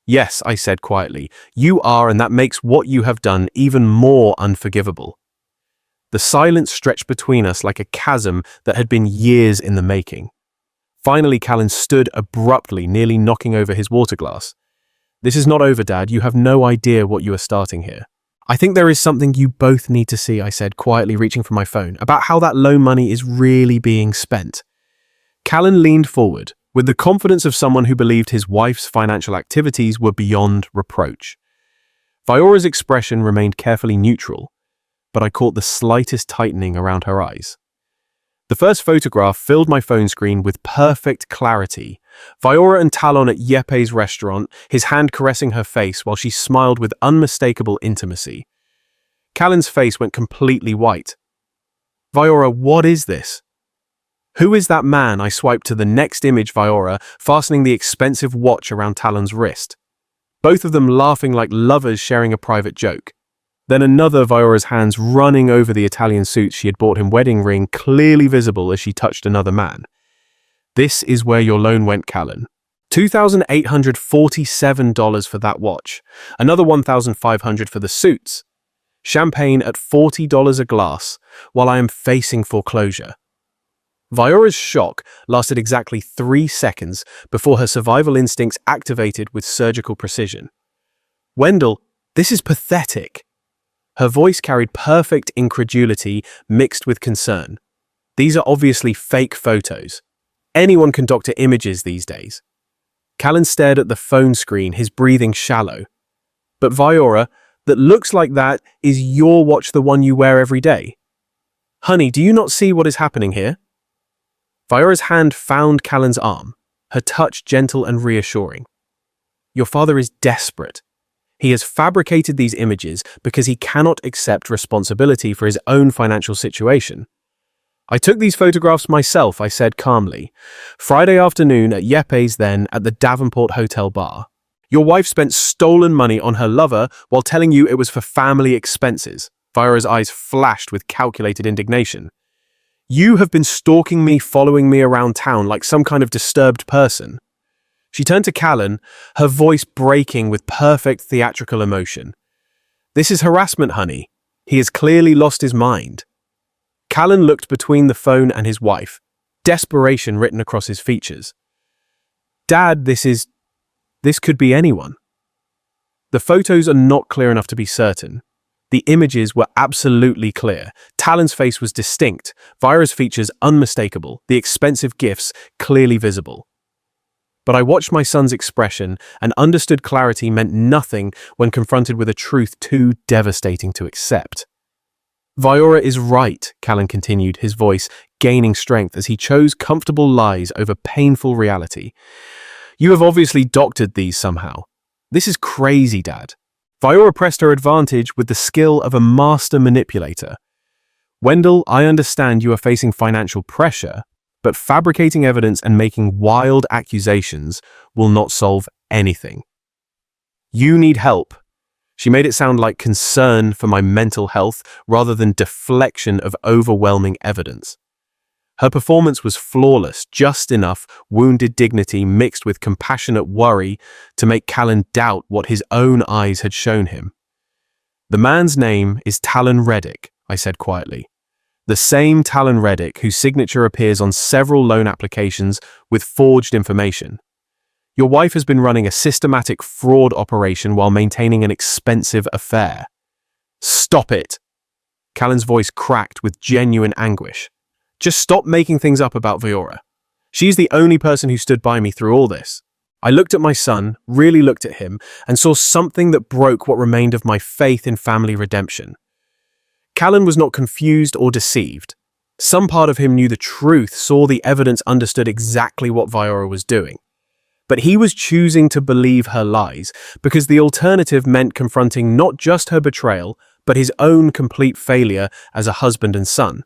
"Yes," I said quietly, "you are, and that makes what you have done even more unforgivable." The silence stretched between us like a chasm that had been years in the making. Finally, Callan stood abruptly, nearly knocking over his water glass. "This is not over, Dad. You have no idea what you are starting here." "I think there is something you both need to see," I said, quietly reaching for my phone, "about how that loan money is really being spent." Callan leaned forward, with the confidence of someone who believed his wife's financial activities were beyond reproach. Viora's expression remained carefully neutral, but I caught the slightest tightening around her eyes. The first photograph filled my phone screen with perfect clarity. Viora and Talon at Yepes restaurant, his hand caressing her face while she smiled with unmistakable intimacy. Callan's face went completely white. "Viora, what is this?" "Who is that man?" I swiped to the next image, Viora, fastening the expensive watch around Talon's wrist. Both of them laughing like lovers sharing a private joke. Then another, Viora's hands running over the Italian suits she had bought him, wedding ring clearly visible as she touched another man. "This is where your loan went, Callan. $2,847 for that watch. Another $1,500 for the suits. Champagne at $40 a glass, while I am facing foreclosure." Viora's shock lasted exactly 3 seconds before her survival instincts activated with surgical precision. "Wendell, this is pathetic." Her voice carried perfect incredulity mixed with concern. "These are obviously fake photos. Anyone can doctor images these days." Callan stared at the phone screen, his breathing shallow. But Viora, that looks like that is your watch, the one you wear every day. Honey, do you not see what is happening here? Viora's hand found Callan's arm, her touch gentle and reassuring. Your father is desperate. He has fabricated these images because he cannot accept responsibility for his own financial situation. I took these photographs myself, I said calmly. Friday afternoon at Yepes, then at the Davenport Hotel bar. Your wife spent stolen money on her lover while telling you it was for family expenses. Viora's eyes flashed with calculated indignation. You have been stalking me, following me around town like some kind of disturbed person. She turned to Callan, her voice breaking with perfect theatrical emotion. This is harassment, honey. He has clearly lost his mind. Callan looked between the phone and his wife, desperation written across his features. Dad, this could be anyone. The photos are not clear enough to be certain. The images were absolutely clear. Talon's face was distinct, Vira's features unmistakable, the expensive gifts clearly visible. But I watched my son's expression and understood clarity meant nothing when confronted with a truth too devastating to accept. Viora is right, Callan continued, his voice gaining strength as he chose comfortable lies over painful reality. You have obviously doctored these somehow. This is crazy, Dad. Viora pressed her advantage with the skill of a master manipulator. Wendell, I understand you are facing financial pressure, but fabricating evidence and making wild accusations will not solve anything. You need help. She made it sound like concern for my mental health rather than deflection of overwhelming evidence. Her performance was flawless, just enough wounded dignity mixed with compassionate worry to make Callan doubt what his own eyes had shown him. The man's name is Talon Reddick, I said quietly. The same Talon Reddick whose signature appears on several loan applications with forged information. Your wife has been running a systematic fraud operation while maintaining an expensive affair. Stop it! Callan's voice cracked with genuine anguish. Just stop making things up about Viora. She's the only person who stood by me through all this. I looked at my son, really looked at him, and saw something that broke what remained of my faith in family redemption. Callan was not confused or deceived. Some part of him knew the truth, saw the evidence, understood exactly what Viora was doing. But he was choosing to believe her lies, because the alternative meant confronting not just her betrayal, but his own complete failure as a husband and son.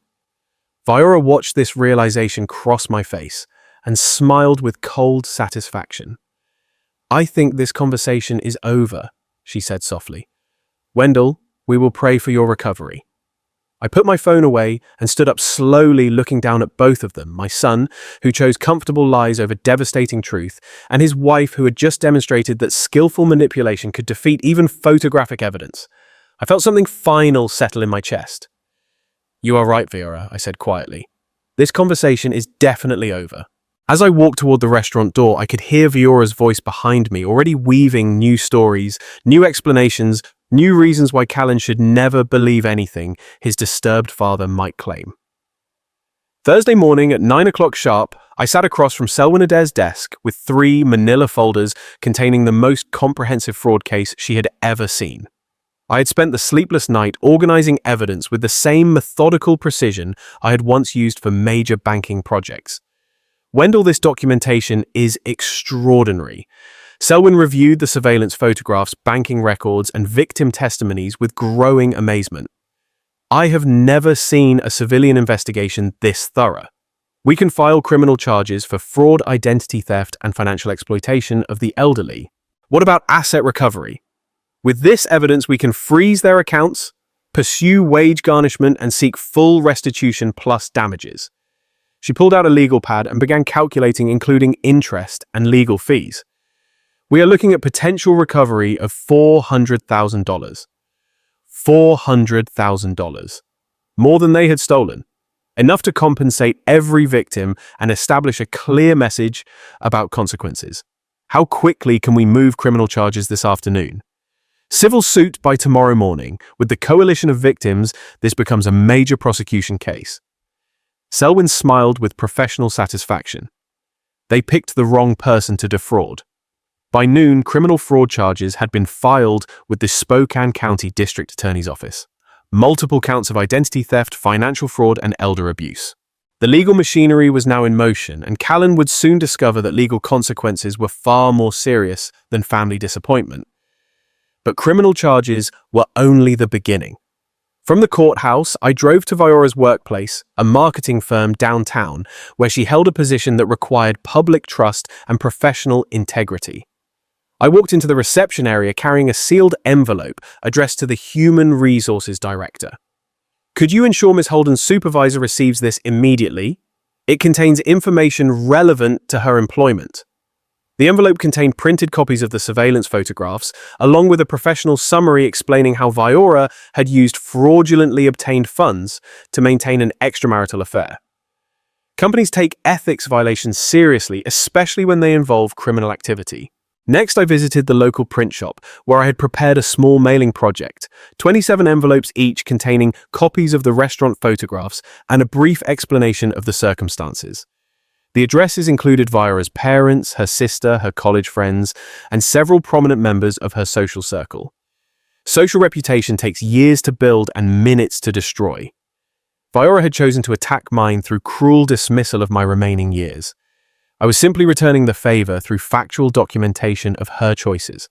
Viora watched this realization cross my face and smiled with cold satisfaction. I think this conversation is over, she said softly. Wendell, we will pray for your recovery. I put my phone away and stood up slowly, looking down at both of them, my son, who chose comfortable lies over devastating truth, and his wife, who had just demonstrated that skillful manipulation could defeat even photographic evidence. I felt something final settle in my chest. You are right, Viora, I said quietly. This conversation is definitely over. As I walked toward the restaurant door, I could hear Viora's voice behind me, already weaving new stories, new explanations, new reasons why Callan should never believe anything his disturbed father might claim. Thursday morning at 9 o'clock sharp, I sat across from Selwyn Adair's desk with 3 manila folders containing the most comprehensive fraud case she had ever seen. I had spent the sleepless night organizing evidence with the same methodical precision I had once used for major banking projects. Wendell, this documentation is extraordinary. Selwyn reviewed the surveillance photographs, banking records, and victim testimonies with growing amazement. I have never seen a civilian investigation this thorough. We can file criminal charges for fraud, identity theft, and financial exploitation of the elderly. What about asset recovery? With this evidence, we can freeze their accounts, pursue wage garnishment, and seek full restitution plus damages. She pulled out a legal pad and began calculating, including interest and legal fees. We are looking at potential recovery of $400,000. $400,000. More than they had stolen. Enough to compensate every victim and establish a clear message about consequences. How quickly can we move criminal charges this afternoon? Civil suit by tomorrow morning. With the coalition of victims, this becomes a major prosecution case. Selwyn smiled with professional satisfaction. They picked the wrong person to defraud. By noon, criminal fraud charges had been filed with the Spokane County District Attorney's Office. Multiple counts of identity theft, financial fraud, and elder abuse. The legal machinery was now in motion, and Callan would soon discover that legal consequences were far more serious than family disappointment. But criminal charges were only the beginning. From the courthouse, I drove to Viora's workplace, a marketing firm downtown, where she held a position that required public trust and professional integrity. I walked into the reception area carrying a sealed envelope addressed to the Human Resources Director. Could you ensure Ms. Holden's supervisor receives this immediately? It contains information relevant to her employment. The envelope contained printed copies of the surveillance photographs, along with a professional summary explaining how Viora had used fraudulently obtained funds to maintain an extramarital affair. Companies take ethics violations seriously, especially when they involve criminal activity. Next, I visited the local print shop, where I had prepared a small mailing project, 27 envelopes each containing copies of the restaurant photographs and a brief explanation of the circumstances. The addresses included Viora's parents, her sister, her college friends, and several prominent members of her social circle. Social reputation takes years to build and minutes to destroy. Viora had chosen to attack mine through cruel dismissal of my remaining years. I was simply returning the favor through factual documentation of her choices.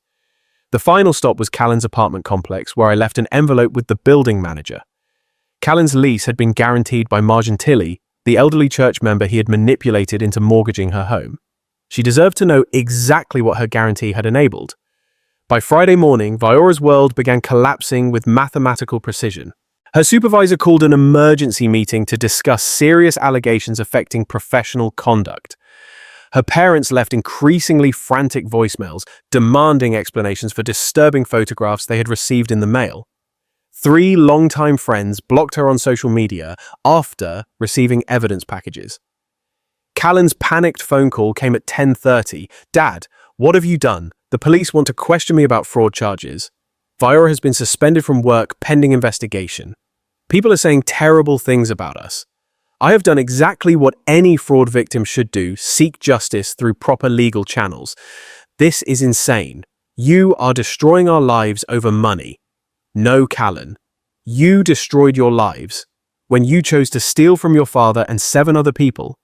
The final stop was Callan's apartment complex, where I left an envelope with the building manager. Callan's lease had been guaranteed by Marjan Tilley, the elderly church member he had manipulated into mortgaging her home. She deserved to know exactly what her guarantee had enabled. By Friday morning, Viora's world began collapsing with mathematical precision. Her supervisor called an emergency meeting to discuss serious allegations affecting professional conduct. Her parents left increasingly frantic voicemails, demanding explanations for disturbing photographs they had received in the mail. 3 longtime friends blocked her on social media after receiving evidence packages. Callan's panicked phone call came at 10:30. "Dad, what have you done? The police want to question me about fraud charges. Viora has been suspended from work pending investigation. People are saying terrible things about us. I have done exactly what any fraud victim should do, seek justice through proper legal channels. This is insane. You are destroying our lives over money. No, Callan. You destroyed your lives when you chose to steal from your father and 7 other people.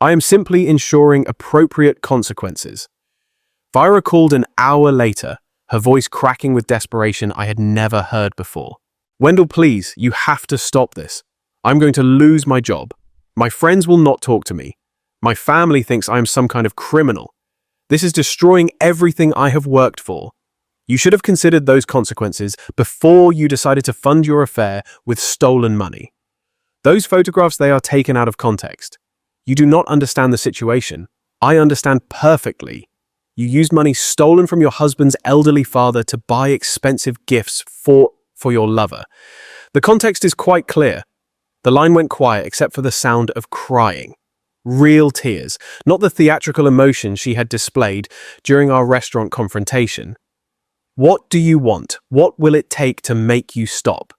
I am simply ensuring appropriate consequences." Viora called an hour later, her voice cracking with desperation I had never heard before. "Wendell, please, you have to stop this. I'm going to lose my job. My friends will not talk to me. My family thinks I am some kind of criminal. This is destroying everything I have worked for. You should have considered those consequences before you decided to fund your affair with stolen money. Those photographs, they are taken out of context. You do not understand the situation. I understand perfectly. You used money stolen from your husband's elderly father to buy expensive gifts for your lover. The context is quite clear. The line went quiet except for the sound of crying. Real tears, not the theatrical emotion she had displayed during our restaurant confrontation. What do you want? What will it take to make you stop?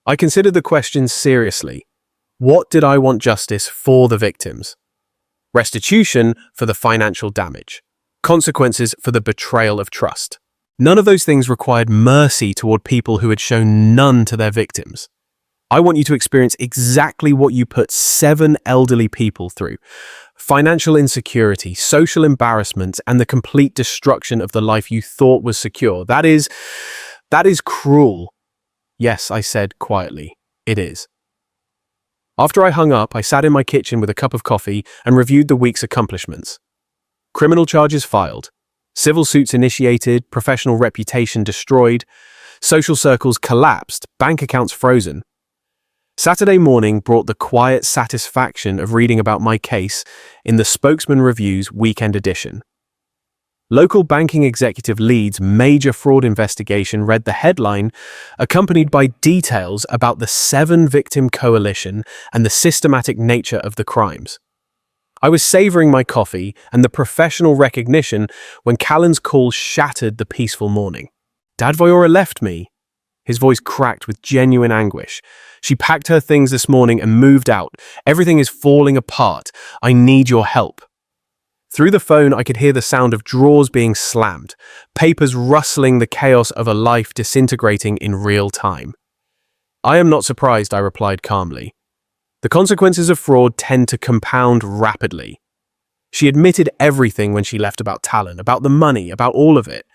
I considered the question seriously. What did I want justice for the victims? Restitution for the financial damage. Consequences for the betrayal of trust. None of those things required mercy toward people who had shown none to their victims. I want you to experience exactly what you put 7 elderly people through. Financial insecurity, social embarrassment, and the complete destruction of the life you thought was secure. That is cruel. Yes, I said quietly, it is. After I hung up, I sat in my kitchen with a cup of coffee and reviewed the week's accomplishments. Criminal charges filed, civil suits initiated, professional reputation destroyed, social circles collapsed, bank accounts frozen. Saturday morning brought the quiet satisfaction of reading about my case in the Spokesman Review's weekend edition. Local banking executive leads major fraud investigation read the headline, accompanied by details about the 7-victim coalition and the systematic nature of the crimes. I was savoring my coffee and the professional recognition when Callan's call shattered the peaceful morning. "Dad, Viora left me." His voice cracked with genuine anguish. "She packed her things this morning and moved out. Everything is falling apart. I need your help." Through the phone, I could hear the sound of drawers being slammed, papers rustling, the chaos of a life disintegrating in real time. "I am not surprised," I replied calmly. "The consequences of fraud tend to compound rapidly." She admitted everything when she left about Talon, about the money, about all of it.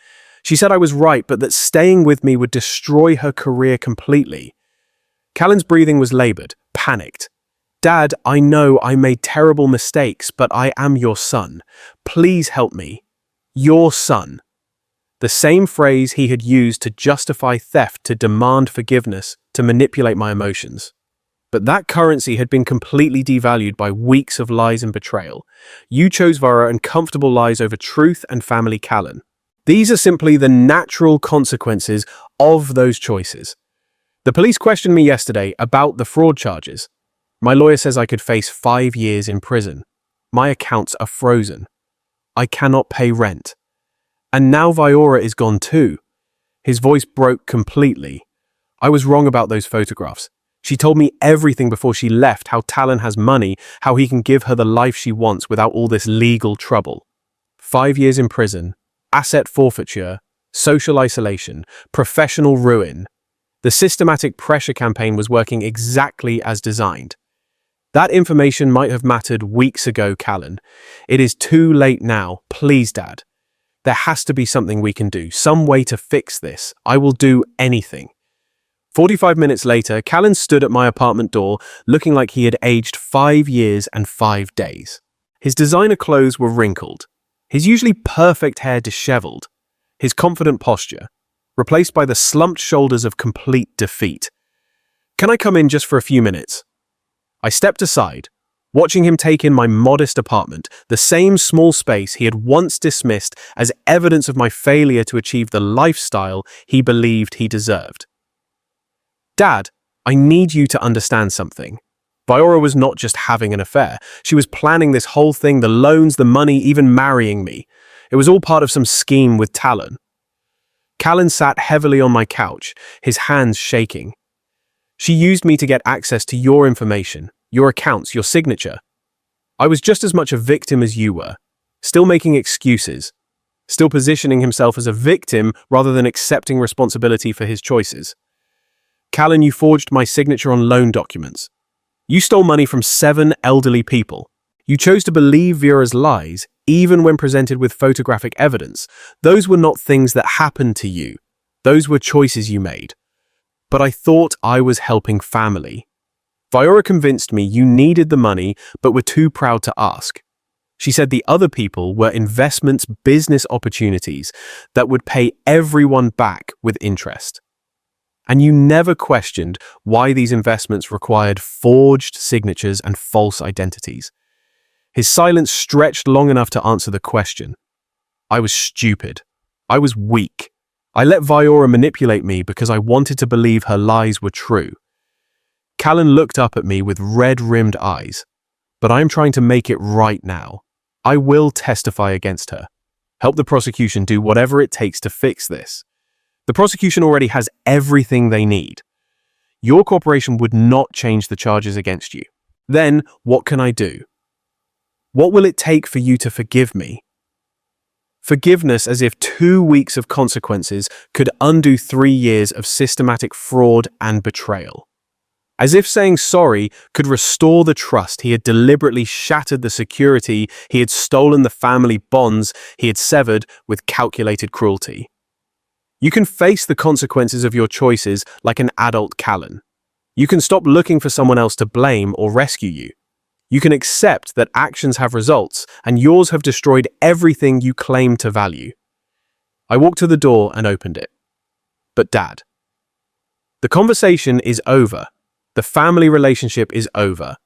She said I was right, but that staying with me would destroy her career completely. Callan's breathing was labored, panicked. "Dad, I know I made terrible mistakes, but I am your son. Please help me." Your son. The same phrase he had used to justify theft, to demand forgiveness, to manipulate my emotions. But that currency had been completely devalued by weeks of lies and betrayal. You chose Vara and comfortable lies over truth and family, Callan. These are simply the natural consequences of those choices. The police questioned me yesterday about the fraud charges. My lawyer says I could face 5 years in prison. My accounts are frozen. I cannot pay rent. And now Viora is gone too. His voice broke completely. I was wrong about those photographs. She told me everything before she left, how Talon has money, how he can give her the life she wants without all this legal trouble. 5 years in prison, asset forfeiture, social isolation, professional ruin. The systematic pressure campaign was working exactly as designed. That information might have mattered weeks ago, Callan. It is too late now. Please, Dad. There has to be something we can do, some way to fix this. I will do anything. 45 minutes later, Callan stood at my apartment door, looking like he had aged 5 years and 5 days. His designer clothes were wrinkled, his usually perfect hair disheveled, his confident posture replaced by the slumped shoulders of complete defeat. "Can I come in just for a few minutes?" I stepped aside, watching him take in my modest apartment, the same small space he had once dismissed as evidence of my failure to achieve the lifestyle he believed he deserved. "Dad, I need you to understand something. Viora was not just having an affair. She was planning this whole thing, the loans, the money, even marrying me. It was all part of some scheme with Talon." Callan sat heavily on my couch, his hands shaking. "She used me to get access to your information, your accounts, your signature. I was just as much a victim as you were, still making excuses, still positioning himself as a victim rather than accepting responsibility for his choices. Callan, you forged my signature on loan documents. You stole money from 7 elderly people. You chose to believe Vera's lies, even when presented with photographic evidence. Those were not things that happened to you. Those were choices you made. But I thought I was helping family. Viora convinced me you needed the money, but were too proud to ask. She said the other people were investments, business opportunities that would pay everyone back with interest. And you never questioned why these investments required forged signatures and false identities." His silence stretched long enough to answer the question. I was stupid. I was weak. I let Viora manipulate me because I wanted to believe her lies were true. Callan looked up at me with red-rimmed eyes. "But I am trying to make it right now. I will testify against her. Help the prosecution do whatever it takes to fix this. The prosecution already has everything they need. Your corporation would not change the charges against you. Then, what can I do? What will it take for you to forgive me?" Forgiveness, as if 2 weeks of consequences could undo 3 years of systematic fraud and betrayal. As if saying sorry could restore the trust he had deliberately shattered, the security he had stolen, the family bonds he had severed with calculated cruelty. You can face the consequences of your choices like an adult, Callan. You can stop looking for someone else to blame or rescue you. You can accept that actions have results, and yours have destroyed everything you claim to value. I walked to the door and opened it. "But Dad, the conversation is over. The family relationship is over.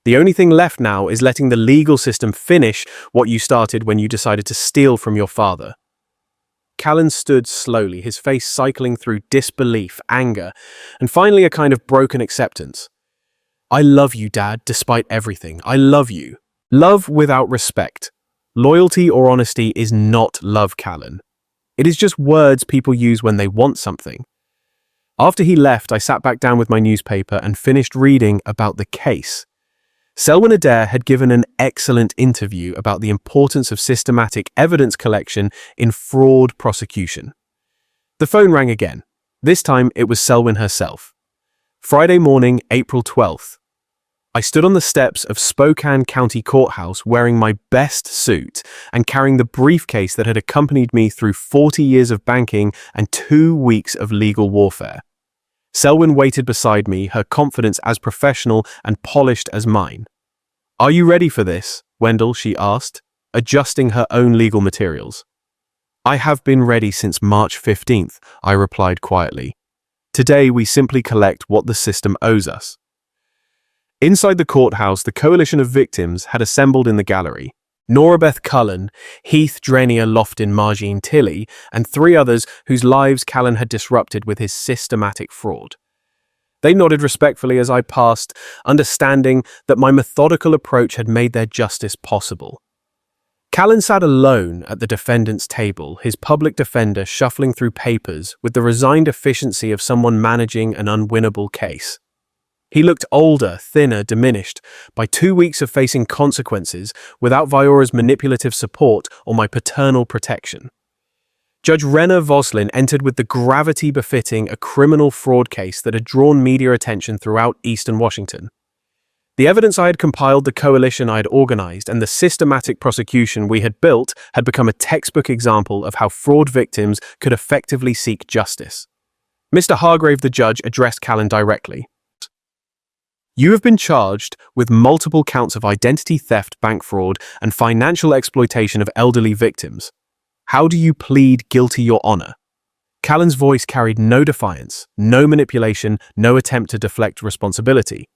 The only thing left now is letting the legal system finish what you started when you decided to steal from your father." Callan stood slowly, his face cycling through disbelief, anger, and finally a kind of broken acceptance. "I love you, Dad, despite everything. I love you. Love without respect. Loyalty or honesty is not love, Callan. It is just words people use when they want something." After he left, I sat back down with my newspaper and finished reading about the case. Selwyn Adair had given an excellent interview about the importance of systematic evidence collection in fraud prosecution. The phone rang again. This time it was Selwyn herself. Friday morning, April 12th. I stood on the steps of Spokane County Courthouse wearing my best suit and carrying the briefcase that had accompanied me through 40 years of banking and 2 weeks of legal warfare. Selwyn waited beside me, her confidence as professional and polished as mine. "Are you ready for this, Wendell?" she asked, adjusting her own legal materials. "I have been ready since March 15th, I replied quietly. "Today we simply collect what the system owes us." Inside the courthouse, the coalition of victims had assembled in the gallery. Norabeth Cullen, Heath Drenier Loftin Margine Tilley, and 3 others whose lives Callan had disrupted with his systematic fraud. They nodded respectfully as I passed, understanding that my methodical approach had made their justice possible. Callan sat alone at the defendant's table, his public defender shuffling through papers with the resigned efficiency of someone managing an unwinnable case. He looked older, thinner, diminished, by 2 weeks of facing consequences without Viora's manipulative support or my paternal protection. Judge Rena Voslin entered with the gravity befitting a criminal fraud case that had drawn media attention throughout Eastern Washington. The evidence I had compiled, the coalition I had organized, and the systematic prosecution we had built had become a textbook example of how fraud victims could effectively seek justice. Mr. Hargrave, the judge, addressed Callan directly. "You have been charged with multiple counts of identity theft, bank fraud, and financial exploitation of elderly victims. How do you plead guilty, Your Honor?" Callan's voice carried no defiance, no manipulation, no attempt to deflect responsibility.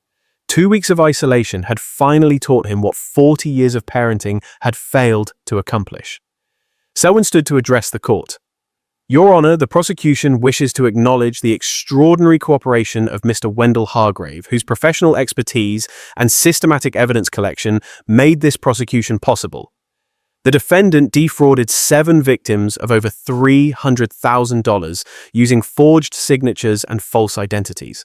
2 weeks of isolation had finally taught him what 40 years of parenting had failed to accomplish. Selwyn stood to address the court. "Your Honor, the prosecution wishes to acknowledge the extraordinary cooperation of Mr. Wendell Hargrave, whose professional expertise and systematic evidence collection made this prosecution possible. The defendant defrauded 7 victims of over $300,000 using forged signatures and false identities."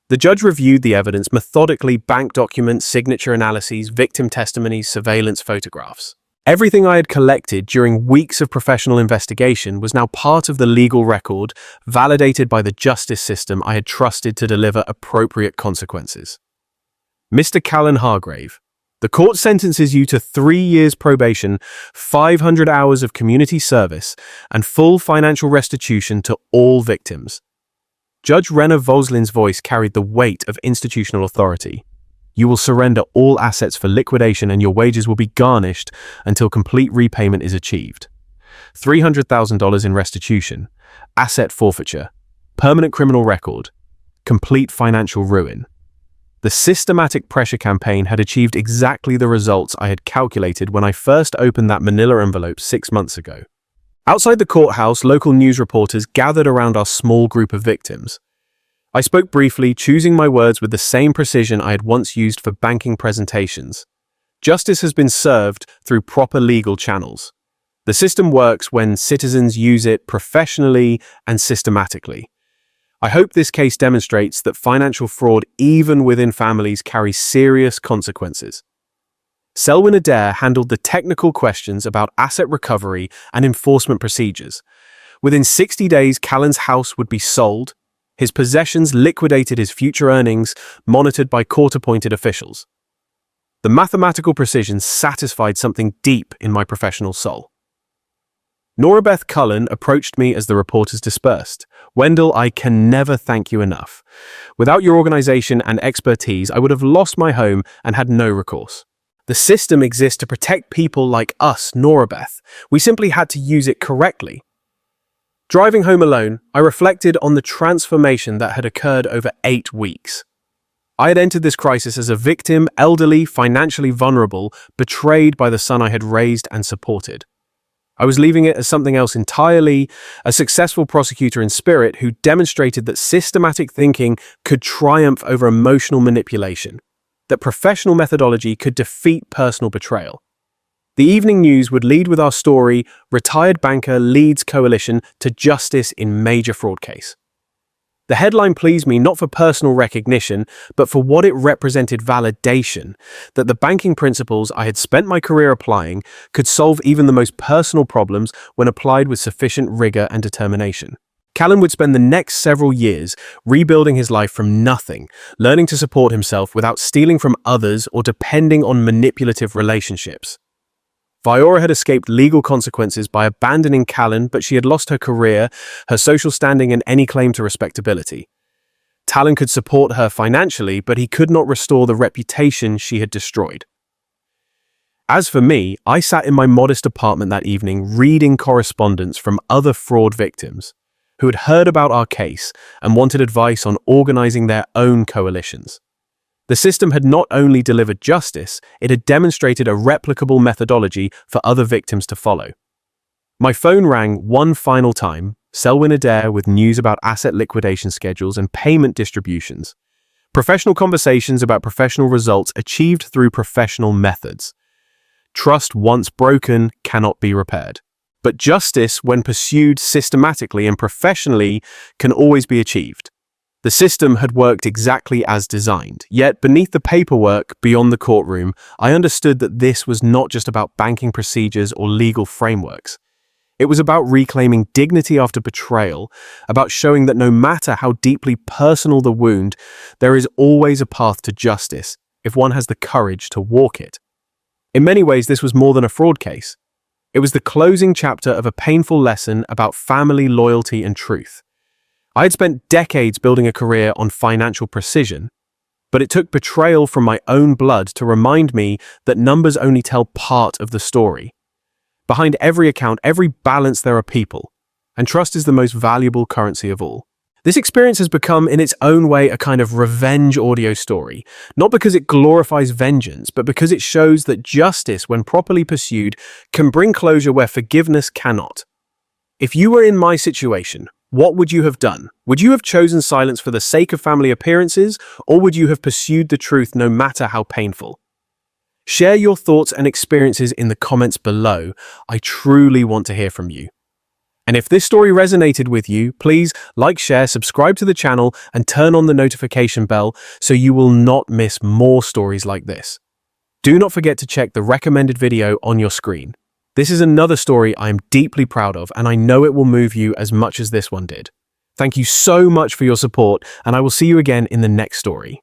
The judge reviewed the evidence methodically: bank documents, signature analyses, victim testimonies, surveillance photographs. Everything I had collected during weeks of professional investigation was now part of the legal record, validated by the justice system I had trusted to deliver appropriate consequences. "Mr. Callan Hargrave, the court sentences you to 3 years probation, 500 hours of community service, and full financial restitution to all victims." Judge Rena Voslin's voice carried the weight of institutional authority. "You will surrender all assets for liquidation and your wages will be garnished until complete repayment is achieved. $300,000 in restitution, asset forfeiture, permanent criminal record, complete financial ruin." The systematic pressure campaign had achieved exactly the results I had calculated when I first opened that manila envelope 6 months ago. Outside the courthouse, local news reporters gathered around our small group of victims. I spoke briefly, choosing my words with the same precision I had once used for banking presentations. Justice has been served through proper legal channels. The system works when citizens use it professionally and systematically. I hope this case demonstrates that financial fraud, even within families, carries serious consequences. Selwyn Adair handled the technical questions about asset recovery and enforcement procedures. Within 60 days, Callan's house would be sold, his possessions liquidated, his future earnings monitored by court-appointed officials. The mathematical precision satisfied something deep in my professional soul. Norabeth Cullen approached me as the reporters dispersed. "Wendell, I can never thank you enough. Without your organization and expertise, I would have lost my home and had no recourse. The system exists to protect people like us, Norabeth. We simply had to use it correctly." Driving home alone, I reflected on the transformation that had occurred over 8 weeks. I had entered this crisis as a victim, elderly, financially vulnerable, betrayed by the son I had raised and supported. I was leaving it as something else entirely, a successful prosecutor in spirit who demonstrated that systematic thinking could triumph over emotional manipulation, that professional methodology could defeat personal betrayal. The evening news would lead with our story: retired banker leads coalition to justice in major fraud case. The headline pleased me not for personal recognition, but for what it represented: validation, that the banking principles I had spent my career applying could solve even the most personal problems when applied with sufficient rigor and determination. Callan would spend the next several years rebuilding his life from nothing, learning to support himself without stealing from others or depending on manipulative relationships. Viora had escaped legal consequences by abandoning Callan, but she had lost her career, her social standing, and any claim to respectability. Talon could support her financially, but he could not restore the reputation she had destroyed. As for me, I sat in my modest apartment that evening reading correspondence from other fraud victims who had heard about our case and wanted advice on organizing their own coalitions. The system had not only delivered justice, it had demonstrated a replicable methodology for other victims to follow. My phone rang one final time, Selwyn Adair, with news about asset liquidation schedules and payment distributions. Professional conversations about professional results achieved through professional methods. Trust once broken cannot be repaired. But justice, when pursued systematically and professionally, can always be achieved. The system had worked exactly as designed, yet beneath the paperwork, beyond the courtroom, I understood that this was not just about banking procedures or legal frameworks. It was about reclaiming dignity after betrayal, about showing that no matter how deeply personal the wound, there is always a path to justice if one has the courage to walk it. In many ways, this was more than a fraud case. It was the closing chapter of a painful lesson about family loyalty and truth. I had spent decades building a career on financial precision, but it took betrayal from my own blood to remind me that numbers only tell part of the story. Behind every account, every balance, there are people, and trust is the most valuable currency of all. This experience has become, in its own way, a kind of revenge audio story, not because it glorifies vengeance, but because it shows that justice, when properly pursued, can bring closure where forgiveness cannot. If you were in my situation, what would you have done? Would you have chosen silence for the sake of family appearances, or would you have pursued the truth no matter how painful? Share your thoughts and experiences in the comments below. I truly want to hear from you. And if this story resonated with you, please like, share, subscribe to the channel, and turn on the notification bell so you will not miss more stories like this. Do not forget to check the recommended video on your screen. This is another story I am deeply proud of, and I know it will move you as much as this one did. Thank you so much for your support, and I will see you again in the next story.